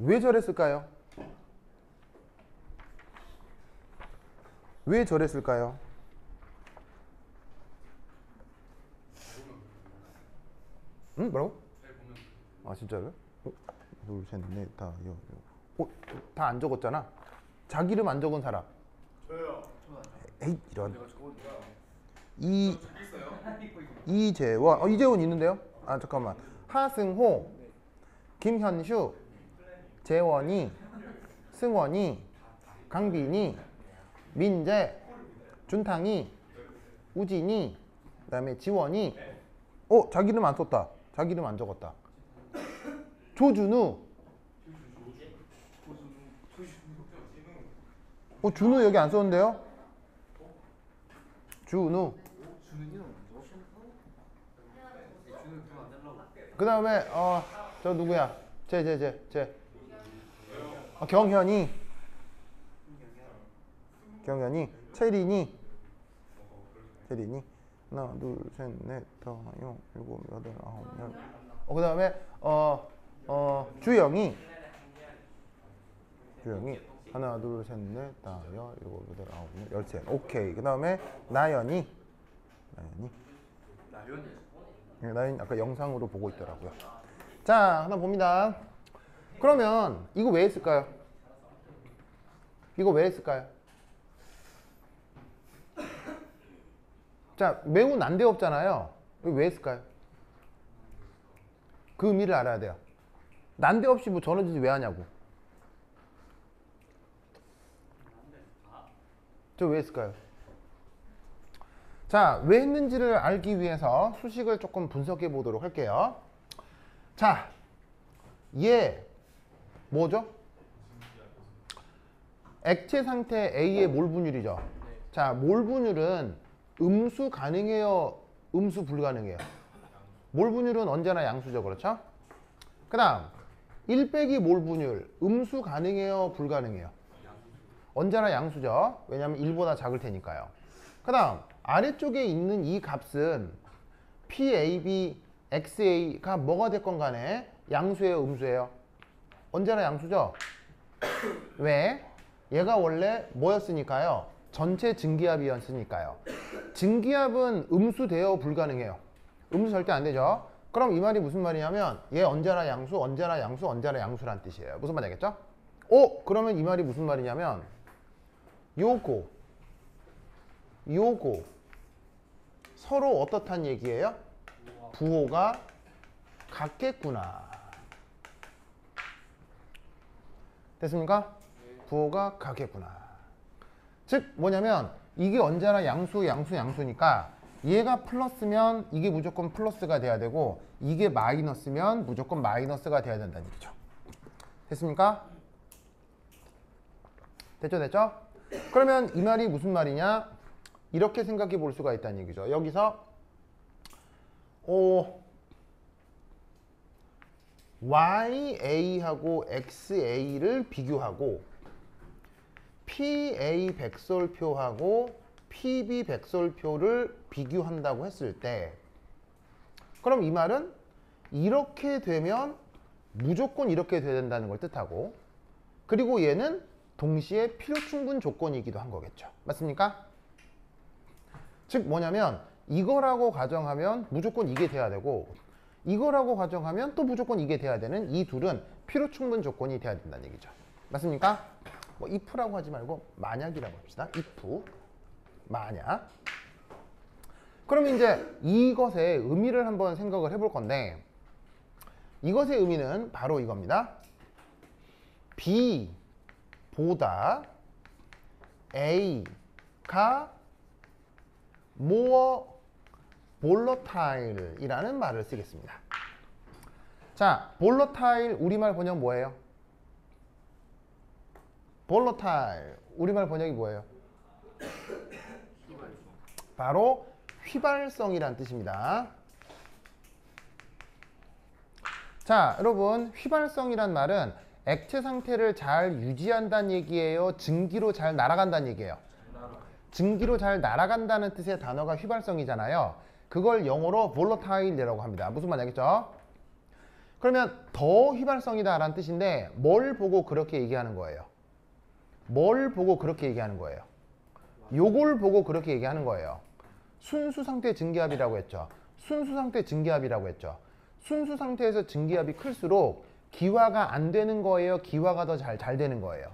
왜 저랬을까요? 왜 저랬을까요? 응? 뭐라고? 아 진짜로요? 둘, 셋, 넷, 다, 다 안 적었잖아. 자기 이름 안 적은 사람. 저요. 에이 이런. 이재원. 이재원 있는데요? 아 잠깐만. 하승호, 김현슈, 재원이, 승원이, 강빈이, 민재, 준탕이, 우진이, 그다음에 지원이. 자기 이름 안 썼다. 자기 이름 안 적었다. 조준우. 준우 여기 안 썼는데요? 준우. 그 다음에 저 누구야? 경현이. 채린이. 하나, 둘, 셋, 넷, 다섯, 일곱, 여덟, 아홉, 열. 그 다음에 주영이. 하나, 둘, 셋, 넷, 다섯, 일곱, 여덟, 아홉, 열셋. 오케이. 그 다음에 나연이. 나연이 아까 영상으로 보고 있더라고요. 자, 하나 봅니다. 그러면 이거 왜 했을까요? 자, 매우 난데없잖아요. 왜 했을까요? 그 의미를 알아야 돼요. 난데없이 뭐 저런 짓을 왜 하냐고. 저 왜 했을까요? 자, 왜 했는지를 알기 위해서 수식을 조금 분석해 보도록 할게요. 자, 얘 뭐죠? 액체 상태 A의 몰 분율이죠. 자, 몰 분율은 음수 가능해요? 음수 불가능해요? 몰 분율은 언제나 양수죠. 그렇죠? 그 다음 1 빼기 몰 분율 음수 가능해요? 불가능해요? 언제나 양수죠. 왜냐하면 1보다 작을 테니까요. 그 다음 아래쪽에 있는 이 값은 PAB, XA가 뭐가 됐건 간에 양수예요? 음수예요? 언제나 양수죠. 왜? 얘가 원래 뭐였으니까요? 전체 증기압이었으니까요. 증기압은 음수 돼요? 불가능해요? 음수 절대 안 되죠. 그럼 이 말이 무슨 말이냐면 얘 언제나 양수, 언제나 양수, 언제나 양수란 뜻이에요. 무슨 말이 알겠죠? 그러면 이 말이 무슨 말이냐면 요거 서로 어떻단 얘기예요? 부호가 같겠구나. 됐습니까? 부호가 같겠구나. 즉 뭐냐면 이게 언제나 양수니까 얘가 플러스면 이게 무조건 플러스가 돼야 되고 이게 마이너스면 무조건 마이너스가 돼야 된다는 얘기죠. 됐습니까? 됐죠? 그러면 이 말이 무슨 말이냐? 이렇게 생각해 볼 수가 있다는 얘기죠. 여기서 YA하고 XA를 비교하고 PA 백설표하고 PB 백설표를 비교한다고 했을 때 그럼 이 말은 이렇게 되면 무조건 이렇게 돼야 된다는 걸 뜻하고 그리고 얘는 동시에 필요충분 조건이기도 한 거겠죠. 맞습니까? 즉 뭐냐면 이거라고 가정하면 무조건 이게 돼야 되고 이거라고 가정하면 또 무조건 이게 돼야 되는 이 둘은 필요충분 조건이 돼야 된다는 얘기죠. 맞습니까? 뭐 if라고 하지 말고 만약이라고 합시다. if 만약 그럼 이제 이것의 의미를 한번 생각을 해볼 건데 이것의 의미는 바로 이겁니다. B보다 A가 more volatile 이라는 말을 쓰겠습니다. 자, volatile 우리말 번역 뭐예요? volatile 우리말 번역이 뭐예요? 바로 휘발성이란 뜻입니다. 자, 여러분 휘발성이란 말은 액체 상태를 잘 유지한다는 얘기예요? 증기로 잘 날아간다는 얘기예요? 증기로 잘 날아간다는 뜻의 단어가 휘발성이잖아요. 그걸 영어로 volatile이라고 합니다. 무슨 말인지 알겠죠? 그러면 더 휘발성이다 라는 뜻인데 뭘 보고 그렇게 얘기하는 거예요? 뭘 보고 그렇게 얘기하는 거예요? 요걸 보고 그렇게 얘기하는 거예요. 순수 상태 증기압이라고 했죠. 순수 상태 증기압이라고 했죠. 순수 상태에서 증기압이 클수록 기화가 안 되는 거예요? 기화가 더 잘 되는 거예요?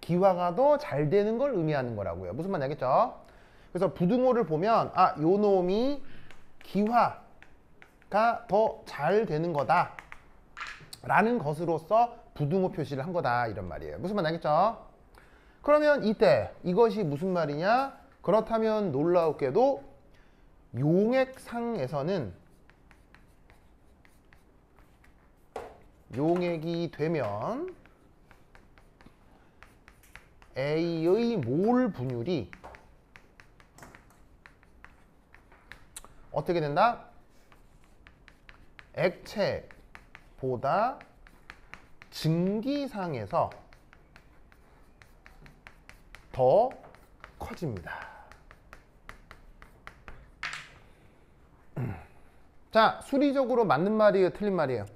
기화가 더 잘 되는 걸 의미하는 거라고요. 무슨 말인지 알겠죠? 그래서 부등호를 보면 아, 요 놈이 기화가 더 잘 되는 거다 라는 것으로서 부등호 표시를 한 거다 이런 말이에요. 무슨 말인지 알겠죠? 그러면 이때 이것이 무슨 말이냐? 그렇다면 놀라웠게도 용액상에서는 용액이 되면 A의 몰 분율이 어떻게 된다? 액체보다 증기상에서 더 커집니다. 자, 수리적으로 맞는 말이에요? 틀린 말이에요?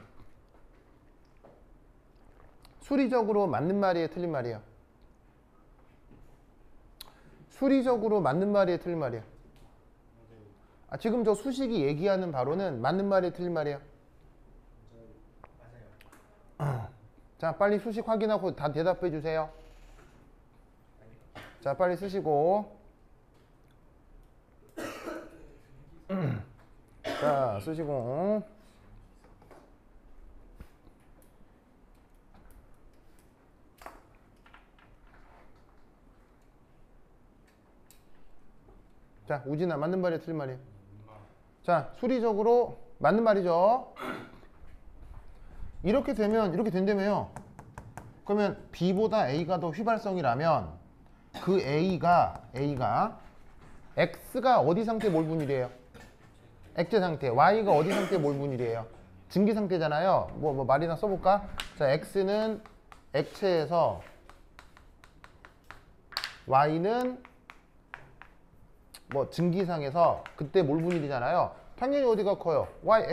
수리적으로 맞는 말이에요? 틀린 말이에요? 수리적으로 맞는 말이에요? 틀린 말이에요? 아, 지금 저 수식이 얘기하는 바로는 맞는 말이에요? 틀린 말이에요? 자, 빨리 수식 확인하고 다 대답해 주세요. 자, 빨리 쓰시고. 자, 쓰시고. 자, 우진아, 맞는 말이에요? 틀린 말이에요? 자, 수리적으로 맞는 말이죠. 이렇게 되면, 이렇게 된다며요. 그러면 B보다 A가 더 휘발성이라면 그 A가 X가 어디 상태 몰 분율이에요? 액체 상태. Y가 어디 상태 몰 분율이에요? 증기 상태잖아요. 뭐 말이나 써볼까? 자, X는 액체에서 Y는 뭐 증기상에서 그때 몰 분율이잖아요. 당연히 어디가 커요? Y,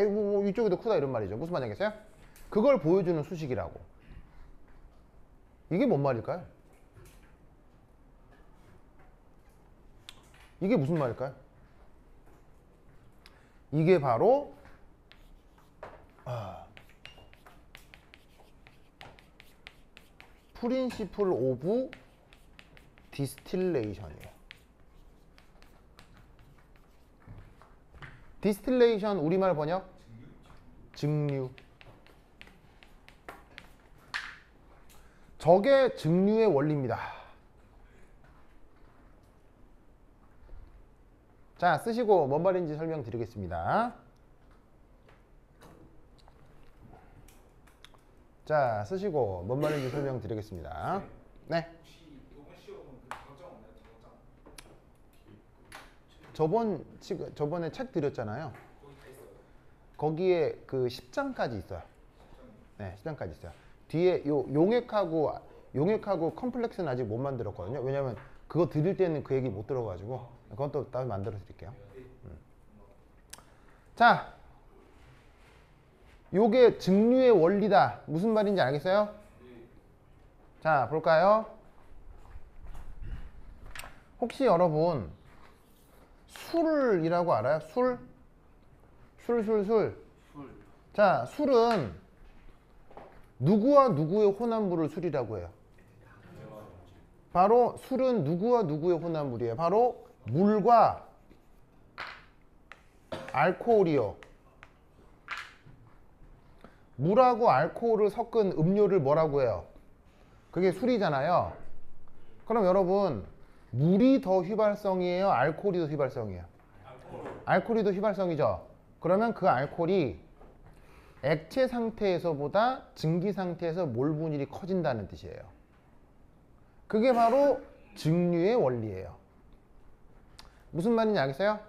이쪽이 더 크다 이런 말이죠. 무슨 말인지 알겠어요? 그걸 보여주는 수식이라고. 이게 뭔 말일까요? 이게 무슨 말일까요? 이게 바로 프린시플 오브 디스틸레이션이에요. 디스틸레이션 우리말 번역? 증류. 저게 증류의 원리입니다. 자, 쓰시고 뭔 말인지 설명드리겠습니다. 자, 쓰시고 뭔 말인지 설명드리겠습니다. 네. 혹시 이번 시험은 그 당장 없나요? 당장? 저번에 책 드렸잖아요. 거기 다 있어요. 거기에 그 10장까지 있어요. 네, 10장까지 있어요. 뒤에 요 용액하고 컴플렉스는 아직 못 만들었거든요. 왜냐면 그거 드릴 때는 그 얘기 못 들어가지고 그건 또 따로 만들어 드릴게요. 자, 요게 증류의 원리다. 무슨 말인지 알겠어요? 자, 볼까요? 혹시 여러분 술이라고 알아요? 술? 술. 자, 술은 누구와 누구의 혼합물을 술이라고 해요? 바로 술은 누구와 누구의 혼합물이에요? 바로 물과 알코올이요. 물하고 알코올을 섞은 음료를 뭐라고 해요? 그게 술이잖아요. 그럼 여러분 물이 더 휘발성이에요? 알코올이 더 휘발성이에요? 알코올이 더 휘발성이죠. 그러면 그 알코올이 액체 상태에서보다 증기 상태에서 몰 분율이 커진다는 뜻이에요. 그게 바로 증류의 원리예요. 무슨 말인지 알겠어요?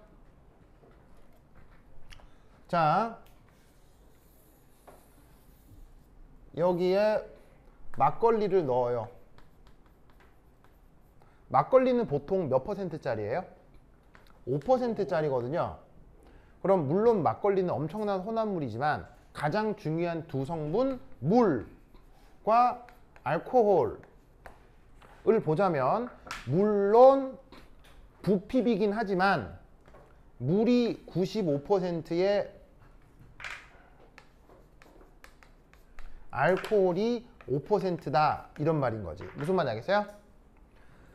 자, 여기에 막걸리를 넣어요. 막걸리는 보통 몇 퍼센트짜리예요? 5%짜리거든요. 그럼 물론 막걸리는 엄청난 혼합물이지만 가장 중요한 두 성분 물과 알코올을 보자면 물론 부피비긴 하지만 물이 95%에 알코올이 5%다 이런 말인 거지. 무슨 말인지 알겠어요?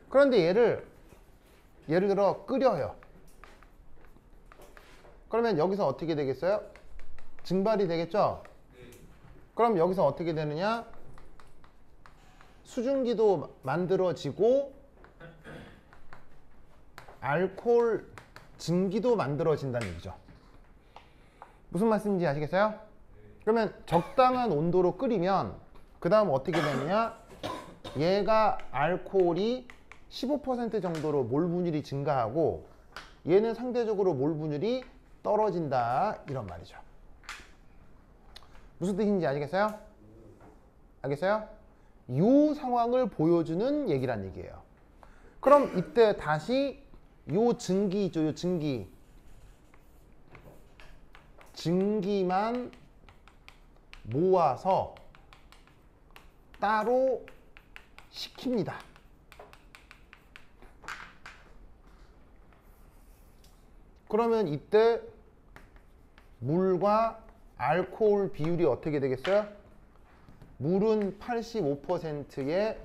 그런데 예를 들어 끓여요. 그러면 여기서 어떻게 되겠어요? 증발이 되겠죠? 그럼 여기서 어떻게 되느냐? 수증기도 만들어지고 알코올 증기도 만들어진다는 얘기죠. 무슨 말씀인지 아시겠어요? 그러면 적당한 온도로 끓이면 그 다음 어떻게 되느냐? 얘가 알코올이 15% 정도로 몰 분율이 증가하고 얘는 상대적으로 몰 분율이 떨어진다 이런 말이죠. 무슨 뜻인지 아시겠어요? 알겠어요? 이 상황을 보여주는 얘기란 얘기예요. 그럼 이때 다시 요 증기 있죠, 요 증기만 모아서 따로 식힙니다. 그러면 이때 물과 알코올 비율이 어떻게 되겠어요? 물은 85%에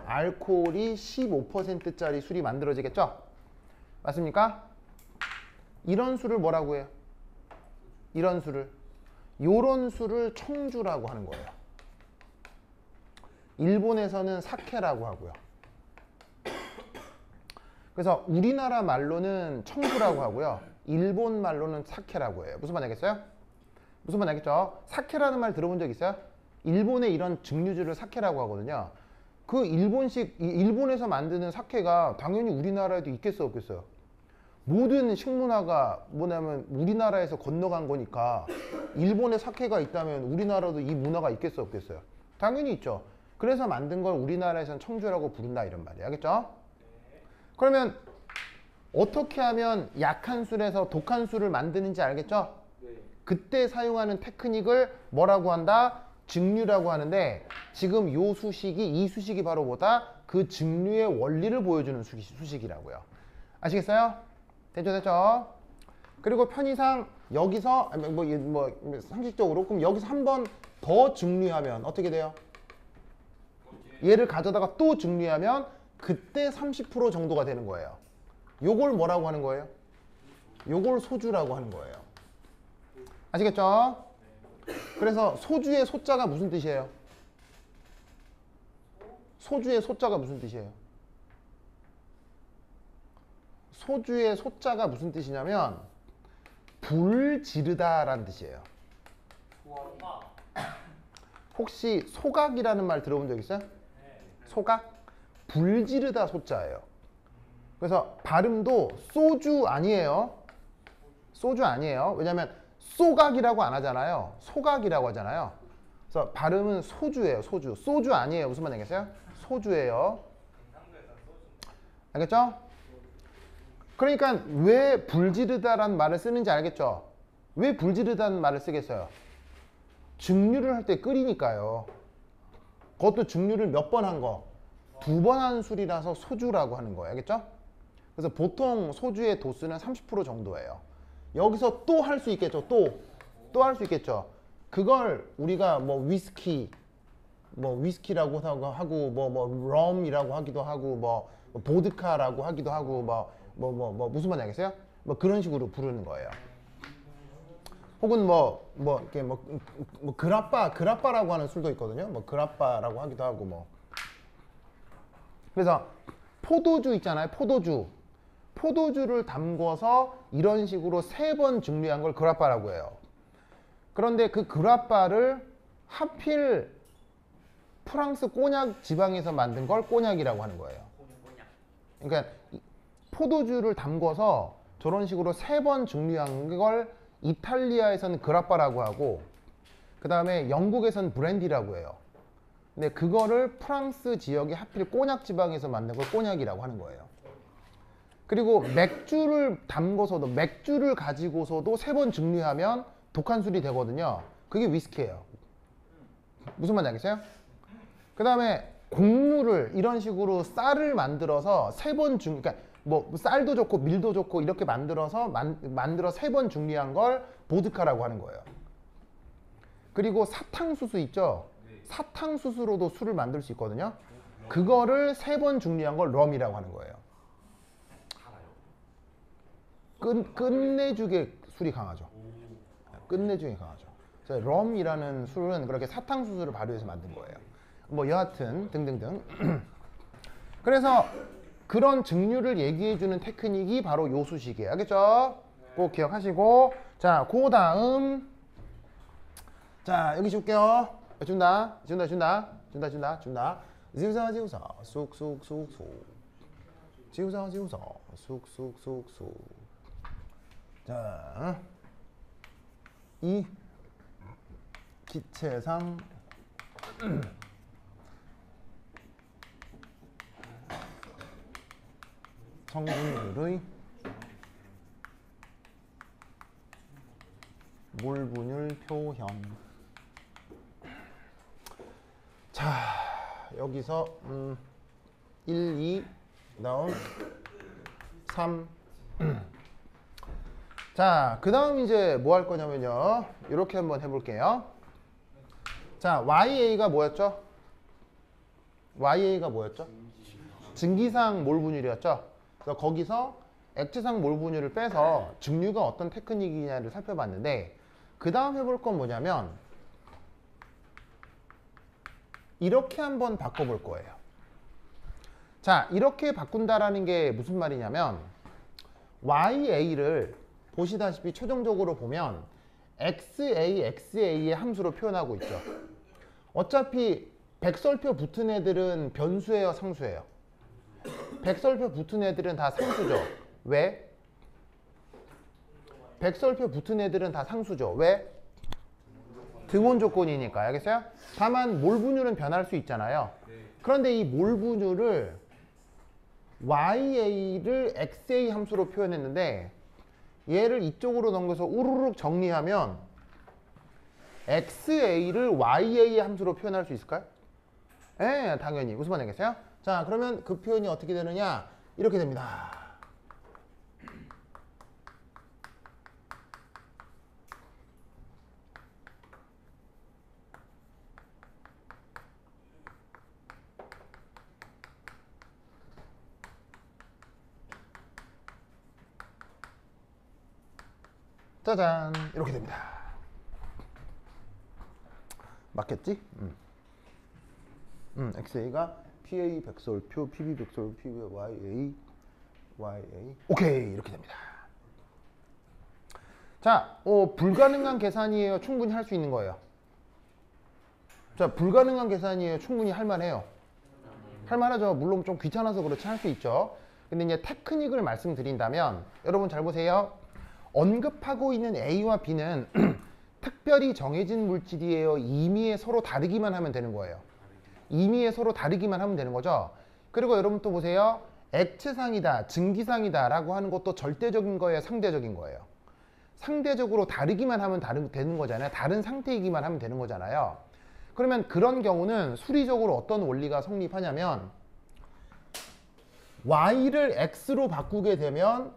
알코올이 15%짜리 술이 만들어지겠죠? 맞습니까? 이런 술을 뭐라고 해요? 이런 술을 요런 술을 청주라고 하는 거예요. 일본에서는 사케라고 하고요. 그래서 우리나라 말로는 청주라고 하고요. 일본 말로는 사케라고 해요. 무슨 말 알겠어요? 무슨 말 알겠죠? 사케라는 말 들어본 적 있어요? 일본의 이런 증류주를 사케라고 하거든요. 그 일본에서 만드는 사케가 당연히 우리나라에도 있겠어요, 없겠어요? 모든 식문화가 뭐냐면 우리나라에서 건너간 거니까 일본에 사케가 있다면 우리나라도 이 문화가 있겠어요, 없겠어요? 당연히 있죠. 그래서 만든 걸 우리나라에서는 청주라고 부른다 이런 말이에요. 알겠죠? 그러면 어떻게 하면 약한 술에서 독한 술을 만드는지 알겠죠? 그때 사용하는 테크닉을 뭐라고 한다? 증류라고 하는데 지금 이 수식이 바로 뭐다? 그 증류의 원리를 보여주는 수식이라고요. 아시겠어요? 됐죠? 그리고 편의상 여기서 상식적으로 그럼 여기서 한 번 더 증류하면 어떻게 돼요? 얘를 가져다가 또 증류하면 그때 30% 정도가 되는 거예요. 요걸 뭐라고 하는 거예요? 요걸 소주라고 하는 거예요. 아시겠죠? 그래서 소주의 소자가 무슨 뜻이에요? 소주의 소자가 무슨 뜻이에요? 소주의 소자가 무슨 뜻이냐면 불 지르다라는 뜻이에요. 혹시 소각이라는 말 들어본 적 있어요? 소각? 불 지르다 소자예요. 그래서 발음도 소주 아니에요. 소주 아니에요. 왜냐하면 소각이라고 안 하잖아요. 소각이라고 하잖아요. 그래서 발음은 소주예요. 소주 아니에요. 무슨 말 알겠어요? 소주예요. 알겠죠? 그러니까 왜 불지르다라는 말을 쓰는지 알겠죠? 왜 불지르다는 말을 쓰겠어요? 증류를 할 때 끓이니까요. 그것도 증류를 몇 번 한 거? 2번 한 술이라서 소주라고 하는 거예요. 알겠죠? 그래서 보통 소주의 도수는 30% 정도예요. 여기서 또 할 수 있겠죠. 또 할 수 있겠죠. 그걸 우리가 위스키라고 하고 럼이라고 하기도 하고 보드카라고 하기도 하고 무슨 말인지 알겠어요? 그런 식으로 부르는 거예요. 혹은 이렇게 그라빠라고 하는 술도 있거든요. 뭐 그라빠라고 하기도 하고 뭐. 그래서 포도주 있잖아요. 포도주를 담궈서 이런 식으로 3번 증류한 걸 그라빠라고 해요. 그런데 그 그라빠를 하필 프랑스 꼬냑 지방에서 만든 걸 꼬냑이라고 하는 거예요. 그러니까 포도주를 담궈서 저런 식으로 3번 증류한 걸 이탈리아에서는 그라빠라고 하고 그 다음에 영국에서는 브랜디라고 해요. 근데 그거를 프랑스 지역이 하필 꼬냑 지방에서 만든 걸 꼬냑이라고 하는 거예요. 그리고 맥주를 담궈서도 맥주를 가지고서도 3번 증류하면 독한 술이 되거든요. 그게 위스키예요. 무슨 말인지 알겠어요? 그 다음에 곡물을 이런 식으로 쌀을 만들어서 3번 그러니까 뭐 쌀도 좋고 밀도 좋고 이렇게 만들어서 만들어 3번 증류한 걸 보드카라고 하는 거예요. 그리고 사탕수수 있죠? 사탕수수로도 술을 만들 수 있거든요. 그거를 3번 증류한 걸 럼이라고 하는 거예요. 끝내주게 술이 강하죠. 끝내주게 강하죠. 그래서 럼이라는 술은 그렇게 사탕수수를 발효해서 만든 거예요. 뭐 여하튼 등등등. 그래서 그런 증류를 얘기해주는 테크닉이 바로 요 수식이에요. 알겠죠? 꼭 기억하시고. 자, 그 다음. 자, 여기 줄게요. 준다. 지우사, 쑥쑥쑥쑥. 지우사, 쑥쑥쑥쑥. 자, 이 기체상 성분율의 몰분율 표현. 자, 여기서 1, 2, 그다음 3. 자, 그 다음 이제 뭐 할 거냐면요. 이렇게 한번 해볼게요. 자, YA가 뭐였죠? YA가 뭐였죠? 증기상 몰분율이었죠? 그래서 거기서 액체상 몰분율을 빼서 증류가 어떤 테크닉이냐를 살펴봤는데 그 다음 해볼 건 뭐냐면 이렇게 한번 바꿔볼 거예요. 자, 이렇게 바꾼다라는 게 무슨 말이냐면 YA를 보시다시피 최종적으로 보면 XA의 함수로 표현하고 있죠. 어차피 백설표 붙은 애들은 변수예요, 상수예요? 백설표 붙은 애들은 다 상수죠. 왜? 백설표 붙은 애들은 다 상수죠. 왜? 등원 조건이니까. 알겠어요? 다만 몰분율은 변할 수 있잖아요. 그런데 이 몰분율을 YA를 XA 함수로 표현했는데 얘를 이쪽으로 넘겨서 우르륵 정리하면 XA를 YA 함수로 표현할 수 있을까요? 예, 당연히. 무슨 말인지 알겠어요? 자, 그러면 그 표현이 어떻게 되느냐? 이렇게 됩니다. 짜잔, 이렇게 됩니다. 맞겠지? XA가 PA 백설표, PB 백설표, PB YA. 오케이, 이렇게 됩니다. 자, 불가능한 계산이에요? 충분히 할 수 있는 거예요? 자, 불가능한 계산이에요? 충분히 할 만해요? 할 만하죠. 물론 좀 귀찮아서 그렇지 할 수 있죠. 근데 이제 테크닉을 말씀드린다면 여러분 잘 보세요. 언급하고 있는 A와 B는 특별히 정해진 물질이에요? 임의에 서로 다르기만 하면 되는 거예요? 임의에 서로 다르기만 하면 되는 거죠. 그리고 여러분 또 보세요. 액체상이다, 증기상이다 라고 하는 것도 절대적인 거예요? 상대적인 거예요? 상대적으로 다르기만 하면 되는 거잖아요. 다른 상태이기만 하면 되는 거잖아요. 그러면 그런 경우는 수리적으로 어떤 원리가 성립하냐면 Y를 X로 바꾸게 되면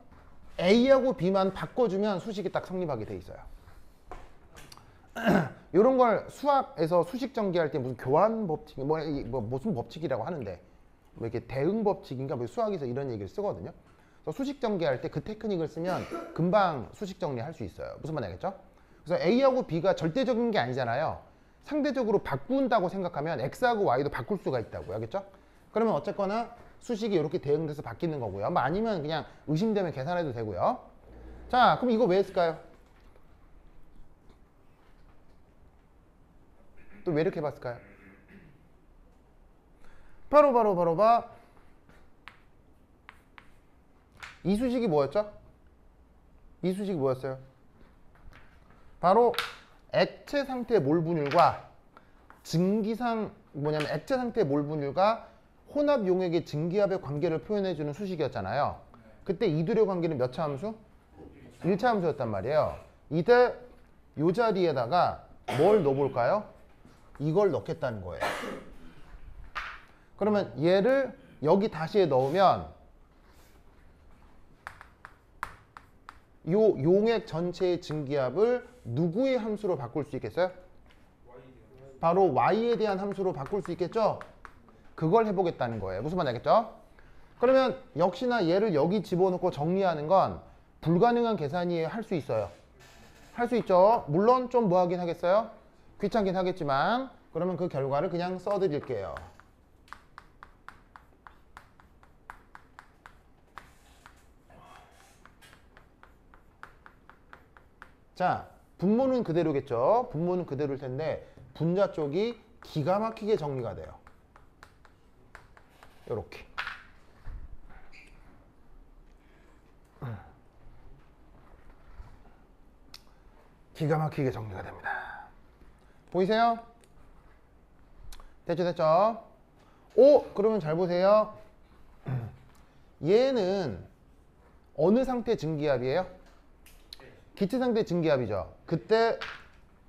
A하고 B만 바꿔주면 수식이 딱 성립하게 돼 있어요. 이런 걸 수학에서 수식 전개할 때 무슨 교환 법칙, 무슨 법칙이라고 하는데 뭐 이렇게 대응 법칙인가 뭐 수학에서 이런 얘기를 쓰거든요. 그래서 수식 전개할 때 그 테크닉을 쓰면 금방 수식 정리할 수 있어요. 무슨 말인지 알겠죠? 그래서 A하고 B가 절대적인 게 아니잖아요. 상대적으로 바꾼다고 생각하면 X하고 Y도 바꿀 수가 있다고요. 알겠죠? 그러면 어쨌거나 수식이 이렇게 대응돼서 바뀌는 거고요. 뭐 아니면 그냥 의심되면 계산해도 되고요. 자, 그럼 이거 왜 했을까요? 또 왜 이렇게 봤을까요? 바로 봐. 이 수식이 뭐였죠? 이 수식이 뭐였어요? 바로 액체 상태의 몰 분율과 증기상 뭐냐면 액체 상태의 몰 분율과 혼합 용액의 증기압의 관계를 표현해주는 수식이었잖아요. 그때 이두료 관계는 몇 차 함수? 1차 함수였단 말이에요. 이때 이 자리에다가 뭘 넣어볼까요? 이걸 넣겠다는 거예요. 그러면 얘를 여기 다시 넣으면 요 용액 전체의 증기압을 누구의 함수로 바꿀 수 있겠어요? 바로 y에 대한 함수로 바꿀 수 있겠죠? 그걸 해보겠다는 거예요. 무슨 말인지 알겠죠? 그러면 역시나 얘를 여기 집어넣고 정리하는 건 불가능한 계산이 할 수 있어요. 할 수 있죠? 물론 좀 뭐 하긴 하겠어요? 귀찮긴 하겠지만 그러면 그 결과를 그냥 써드릴게요. 자, 분모는 그대로겠죠? 분모는 그대로일 텐데 분자 쪽이 기가 막히게 정리가 돼요. 요렇게. 기가 막히게 정리가 됩니다. 보이세요? 됐죠? 오! 그러면 잘 보세요. 얘는 어느 상태 증기압이에요? 기체 상태 증기압이죠. 그때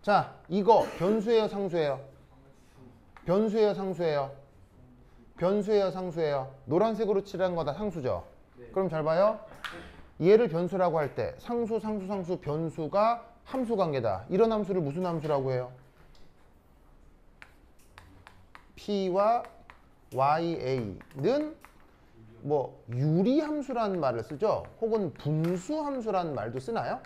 자, 이거 변수예요, 상수예요? 변수예요, 상수예요? 변수예요, 상수예요? 노란색으로 칠한 거 다 상수죠. 그럼 잘 봐요. 얘를 변수라고 할 때 상수, 변수가 함수 관계다. 이런 함수를 무슨 함수라고 해요? P와 YA는 뭐 유리함수라는 말을 쓰죠. 혹은 분수함수라는 말도 쓰나요?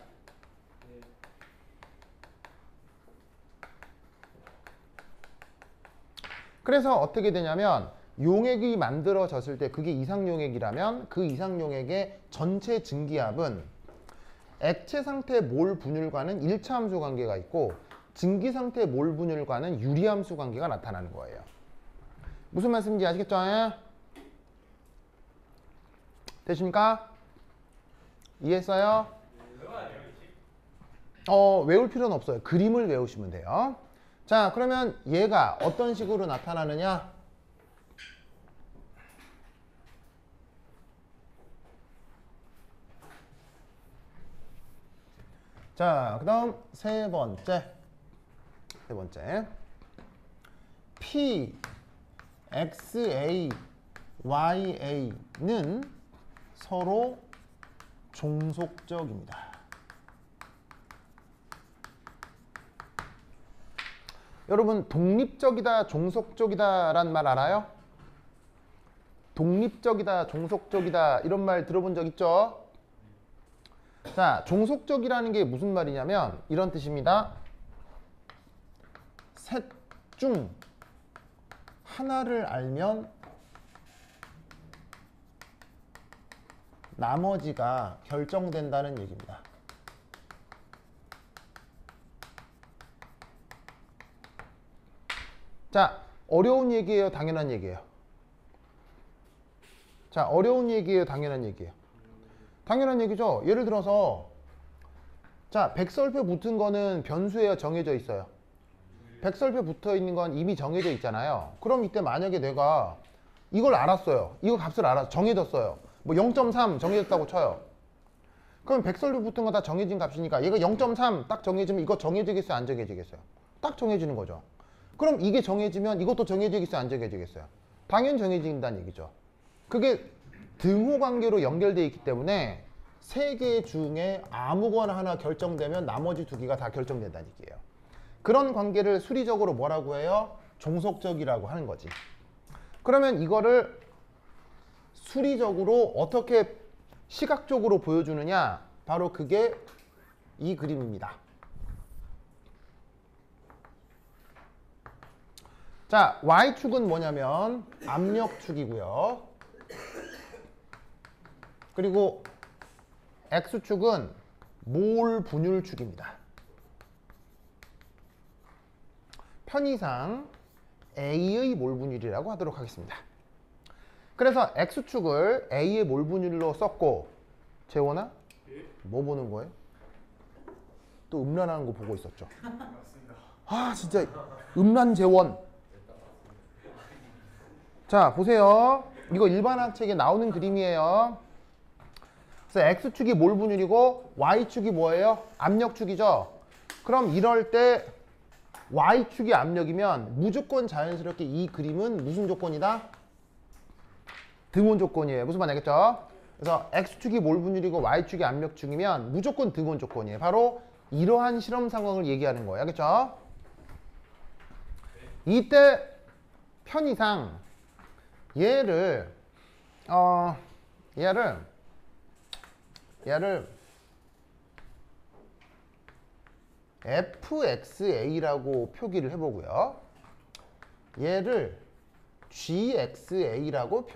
그래서 어떻게 되냐면 용액이 만들어졌을 때 그게 이상용액이라면 그 이상용액의 전체 증기압은 액체 상태 몰 분율과는 1차 함수 관계가 있고 증기 상태 몰 분율과는 유리함수 관계가 나타나는 거예요. 무슨 말씀인지 아시겠죠? 되십니까? 이해했어요? 외울 필요는 없어요. 그림을 외우시면 돼요. 자, 그러면 얘가 어떤 식으로 나타나느냐? 자, 그 다음 세 번째 P, XA, YA는 서로 종속적입니다. 여러분 독립적이다, 종속적이다 라는 말 알아요? 독립적이다, 종속적이다 이런 말 들어본 적 있죠? 자, 종속적이라는 게 무슨 말이냐면 이런 뜻입니다. 셋 중 하나를 알면 나머지가 결정된다는 얘기입니다. 자, 어려운 얘기예요, 당연한 얘기예요? 자, 어려운 얘기예요, 당연한 얘기예요? 당연한 얘기죠. 예를 들어서 자, 백설표 붙은 거는 변수에 정해져 있어요. 백설표 붙어 있는 건 이미 정해져 있잖아요. 그럼 이때 만약에 내가 이걸 알았어요. 이거 값을 알아서 정해졌어요. 뭐 0.3 정해졌다고 쳐요. 그럼 백설표 붙은 거 다 정해진 값이니까 얘가 0.3 딱 정해지면 이거 정해지겠어요, 안 정해지겠어요? 딱 정해지는 거죠. 그럼 이게 정해지면 이것도 정해지겠어요, 안 정해지겠어요? 당연히 정해진다는 얘기죠. 그게 등호 관계로 연결되어 있기 때문에 세 개 중에 아무거나 하나 결정되면 나머지 두 개가 다 결정된다는 얘기예요. 그런 관계를 수리적으로 뭐라고 해요? 종속적이라고 하는 거지. 그러면 이거를 수리적으로 어떻게 시각적으로 보여주느냐? 바로 그게 이 그림입니다. 자, Y축은 뭐냐면 압력축이고요. 그리고 X축은 몰 분율축입니다. 편의상 A의 몰 분율이라고 하도록 하겠습니다. 그래서 X축을 A의 몰 분율로 썼고, 재원아? 뭐 보는 거예요? 또 음란하는 거 보고 있었죠? 아, 진짜 음란 재원. 자, 보세요. 이거 일반학책에 나오는 그림이에요. 그래서 X축이 몰 분율이고 Y축이 뭐예요? 압력축이죠. 그럼 이럴 때 Y축이 압력이면 무조건 자연스럽게 이 그림은 무슨 조건이다? 등온 조건이에요. 무슨 말 알겠죠? 그래서 X축이 몰 분율이고 Y축이 압력축이면 무조건 등온 조건이에요. 바로 이러한 실험 상황을 얘기하는 거예요. 알겠죠? 이때 편의상 얘를 fxa라고 표기를 해보고요. 얘를 gxa라고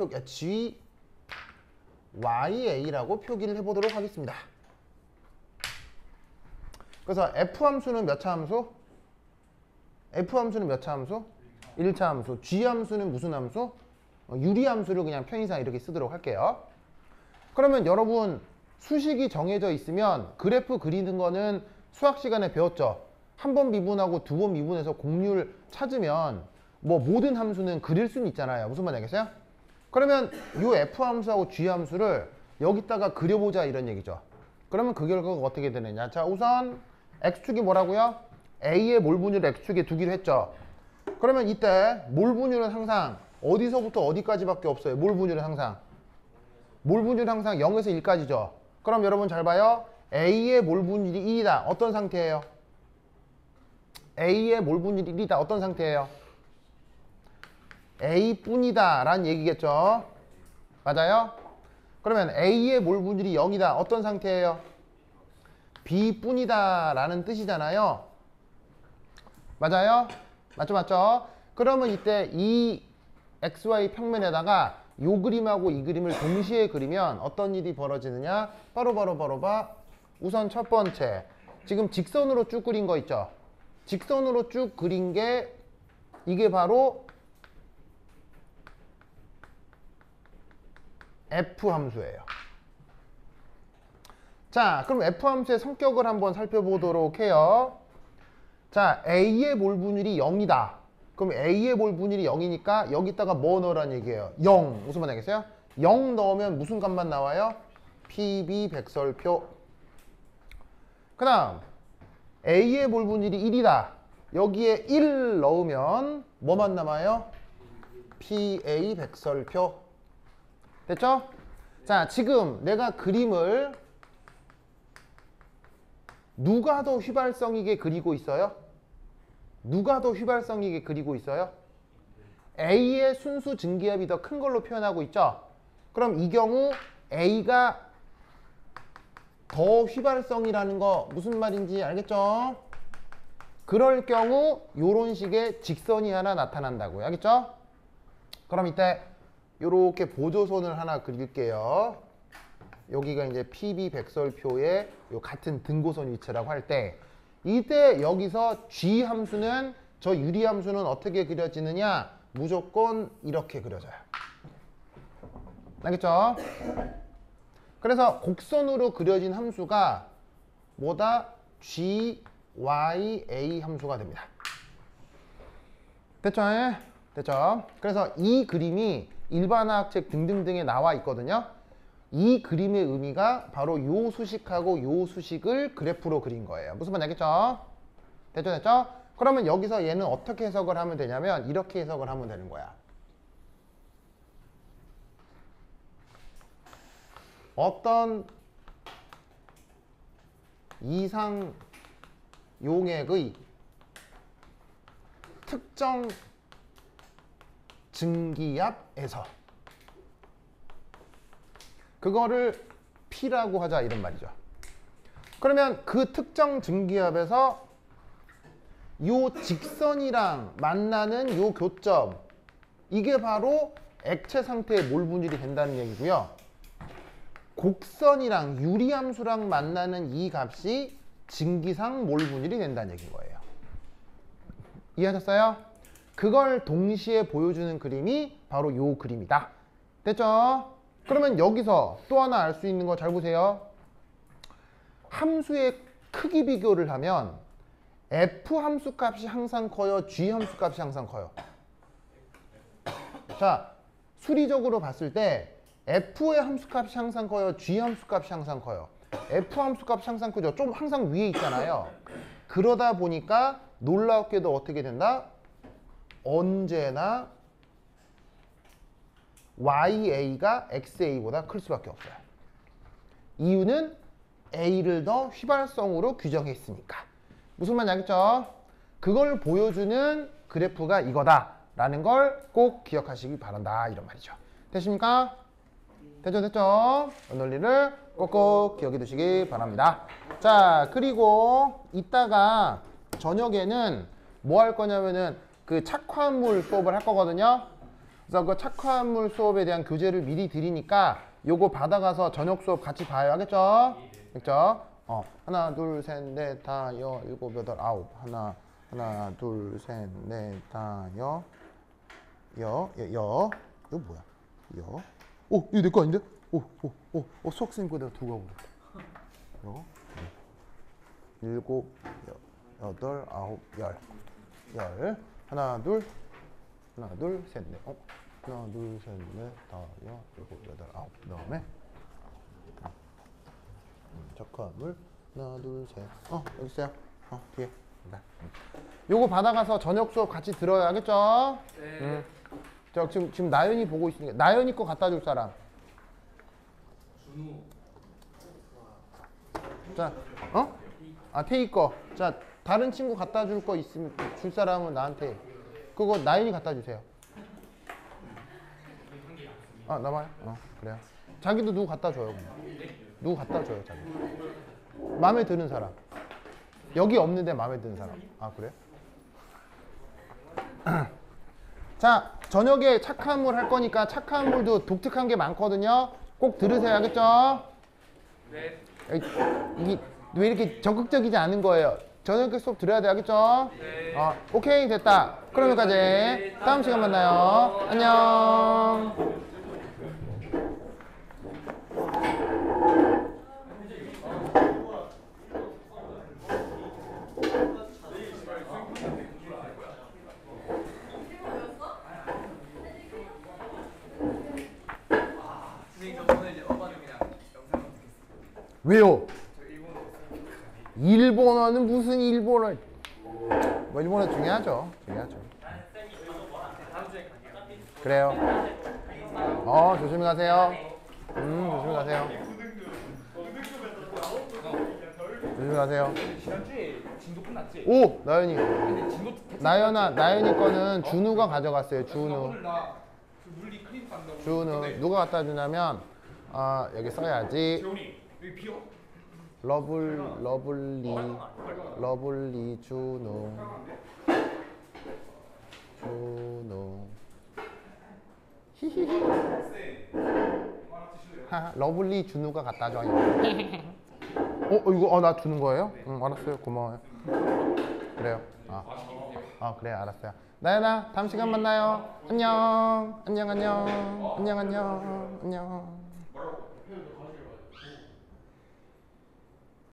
gya라고 표기를 해보도록 하겠습니다. 그래서 f함수는 몇 차 함수? f함수는 몇 차 함수? 1차 함수. g함수는 무슨 함수? 유리함수를 그냥 편의상 이렇게 쓰도록 할게요. 그러면 여러분 수식이 정해져 있으면 그래프 그리는 거는 수학 시간에 배웠죠. 한 번 미분하고 두 번 미분해서 공률 찾으면 뭐 모든 함수는 그릴 수는 있잖아요. 무슨 말인지 알겠어요? 그러면 이 f함수하고 g함수를 여기다가 그려보자 이런 얘기죠. 그러면 그 결과가 어떻게 되느냐. 자, 우선 x축이 뭐라고요? a의 몰 분율 x축에 두기로 했죠. 그러면 이때 몰 분율은 항상 어디서부터 어디까지밖에 없어요. 몰 분율은 항상 0에서 1까지죠. 그럼 여러분 잘 봐요. A의 몰 분율이 1이다. 어떤 상태예요? A의 몰 분율이 1이다. 어떤 상태예요? A뿐이다 라는 얘기겠죠. 맞아요? 그러면 A의 몰 분율이 0이다. 어떤 상태예요? B뿐이다 라는 뜻이잖아요. 맞아요? 맞죠? 그러면 이때 이 XY 평면에다가 요 그림하고 이 그림을 동시에 그리면 어떤 일이 벌어지느냐? 바로 우선 첫 번째, 지금 직선으로 쭉 그린 거 있죠? 직선으로 쭉 그린 게 이게 바로 F함수예요. 자, 그럼 F함수의 성격을 한번 살펴보도록 해요. 자, A의 몰 분율이 0이다. 그럼 A의 몰 분율이 0이니까 여기다가 뭐 넣으라는 얘기예요? 0. 무슨 말 알겠어요? 0 넣으면 무슨 값만 나와요? PB 백설표. 그 다음 A의 몰 분율이 1이다. 여기에 1 넣으면 뭐만 남아요? PA 백설표. 됐죠? 자, 지금 내가 그림을 누가 더 휘발성 있게 그리고 있어요? 누가 더 휘발성 있게 그리고 있어요? A의 순수 증기압이 더 큰 걸로 표현하고 있죠? 그럼 이 경우 A가 더 휘발성이라는 거 무슨 말인지 알겠죠? 그럴 경우 이런 식의 직선이 하나 나타난다고요. 알겠죠? 그럼 이때 이렇게 보조선을 하나 그릴게요. 여기가 이제 PB 백설표의 요 같은 등고선 위치라고 할 때 이때 여기서 G 함수는 저 유리 함수는 어떻게 그려지느냐? 무조건 이렇게 그려져요. 알겠죠? 그래서 곡선으로 그려진 함수가 뭐다? G, Y, A 함수가 됩니다. 됐죠? 됐죠? 그래서 이 그림이 일반화학책 등등등에 나와 있거든요. 이 그림의 의미가 바로 요 수식하고 요 수식을 그래프로 그린 거예요. 무슨 말인지 알겠죠? 됐죠? 그러면 여기서 얘는 어떻게 해석을 하면 되냐면 이렇게 해석을 하면 되는 거야. 어떤 이상 용액의 특정 증기압에서 그거를 P라고 하자 이런 말이죠. 그러면 그 특정 증기압에서 요 직선이랑 만나는 요 교점 이게 바로 액체 상태의 몰 분율이 된다는 얘기고요. 곡선이랑 유리함수랑 만나는 이 값이 증기상 몰 분율이 된다는 얘기인 거예요. 이해하셨어요? 그걸 동시에 보여주는 그림이 바로 요 그림이다. 됐죠? 그러면 여기서 또 하나 알 수 있는 거 잘 보세요. 함수의 크기 비교를 하면 F 함수 값이 항상 커요? G 함수 값이 항상 커요? 자, 수리적으로 봤을 때 F의 함수 값이 항상 커요? G 함수 값이 항상 커요? F 함수 값이 항상 크죠? 좀 항상 위에 있잖아요. 그러다 보니까 놀랍게도 어떻게 된다? 언제나 YA가 XA보다 클 수밖에 없어요. 이유는 A를 더 휘발성으로 규정했으니까. 무슨 말인지 알겠죠? 그걸 보여주는 그래프가 이거다라는 걸 꼭 기억하시기 바란다. 이런 말이죠. 됐습니까? 됐죠? 논리를 꼭꼭 기억해 두시기 바랍니다. 자, 그리고 이따가 저녁에는 뭐 할 거냐면은 그 착화물 수업을 할 거거든요. 그래서 그 착화물 수업에 대한 교재를 미리 드리니까 요거 받아가서 저녁 수업 같이 봐요. 알겠죠? 알겠죠? 하나, 둘, 셋, 넷, 다, 여, 일곱, 여덟, 아홉. 하나, 둘, 셋, 넷, 다, 여. 이거 뭐야? 이거 내 거 아닌데? 수학생님 거 내가 두고 가고. 일곱, 여덟, 아홉, 열. 하나, 둘, 셋, 넷. 하나, 둘, 셋, 넷, 다, 여, 일곱, 여덟, 아홉. 그 다음에 착화물. 하나, 둘, 셋. 여기 있어요. 뒤에. 요거 받아가서 저녁 수업 같이 들어야 알겠죠? 네. 지금 나연이 보고 있으니까 나연이 거 갖다 줄 사람. 준우. 자, 태희 거. 자, 다른 친구 갖다 줄 거 있으면 줄 사람은 나한테. 그거 나연이 갖다 주세요. 나와요? 그래요. 자기도 누구 갖다 줘요. 그냥. 누구 갖다 줘요, 자기. 마음에 드는 사람. 여기 없는데 마음에 드는 사람. 그래? 자, 저녁에 착화물 할 거니까 착화물도 독특한 게 많거든요. 꼭 들으세요. 알겠죠? 네. 이게 왜 이렇게 적극적이지 않은 거예요? 저녁에 수업 들어야 돼. 알겠죠? 네. 오케이, 됐다. 그럼 여기까지. 다음 시간 만나요. 안녕. 왜요? 일본어는 무슨 일본어? 뭐 일본어 중요하죠. 그래요. 조심히 가세요. 조심히 가세요. 조심히 가세요. 지난주에 진도 끝났지? 오, 나연이. 근데 진도 나연이 거는 준우가 가져갔어요. 준우. 오늘 나그 물리 클립 간다고. 준우. 누가 갖다 주냐면 여기 써야지. 재훈이 여기 비어? 러블리 준우. 히히히. 러블리 준우가 갖다 줘요. 이거 나 주는 거예요? 응, 알았어요. 고마워요. 그래요. 그래, 알았어요. 나연아, 다음 시간 만나요. 안녕. 안녕.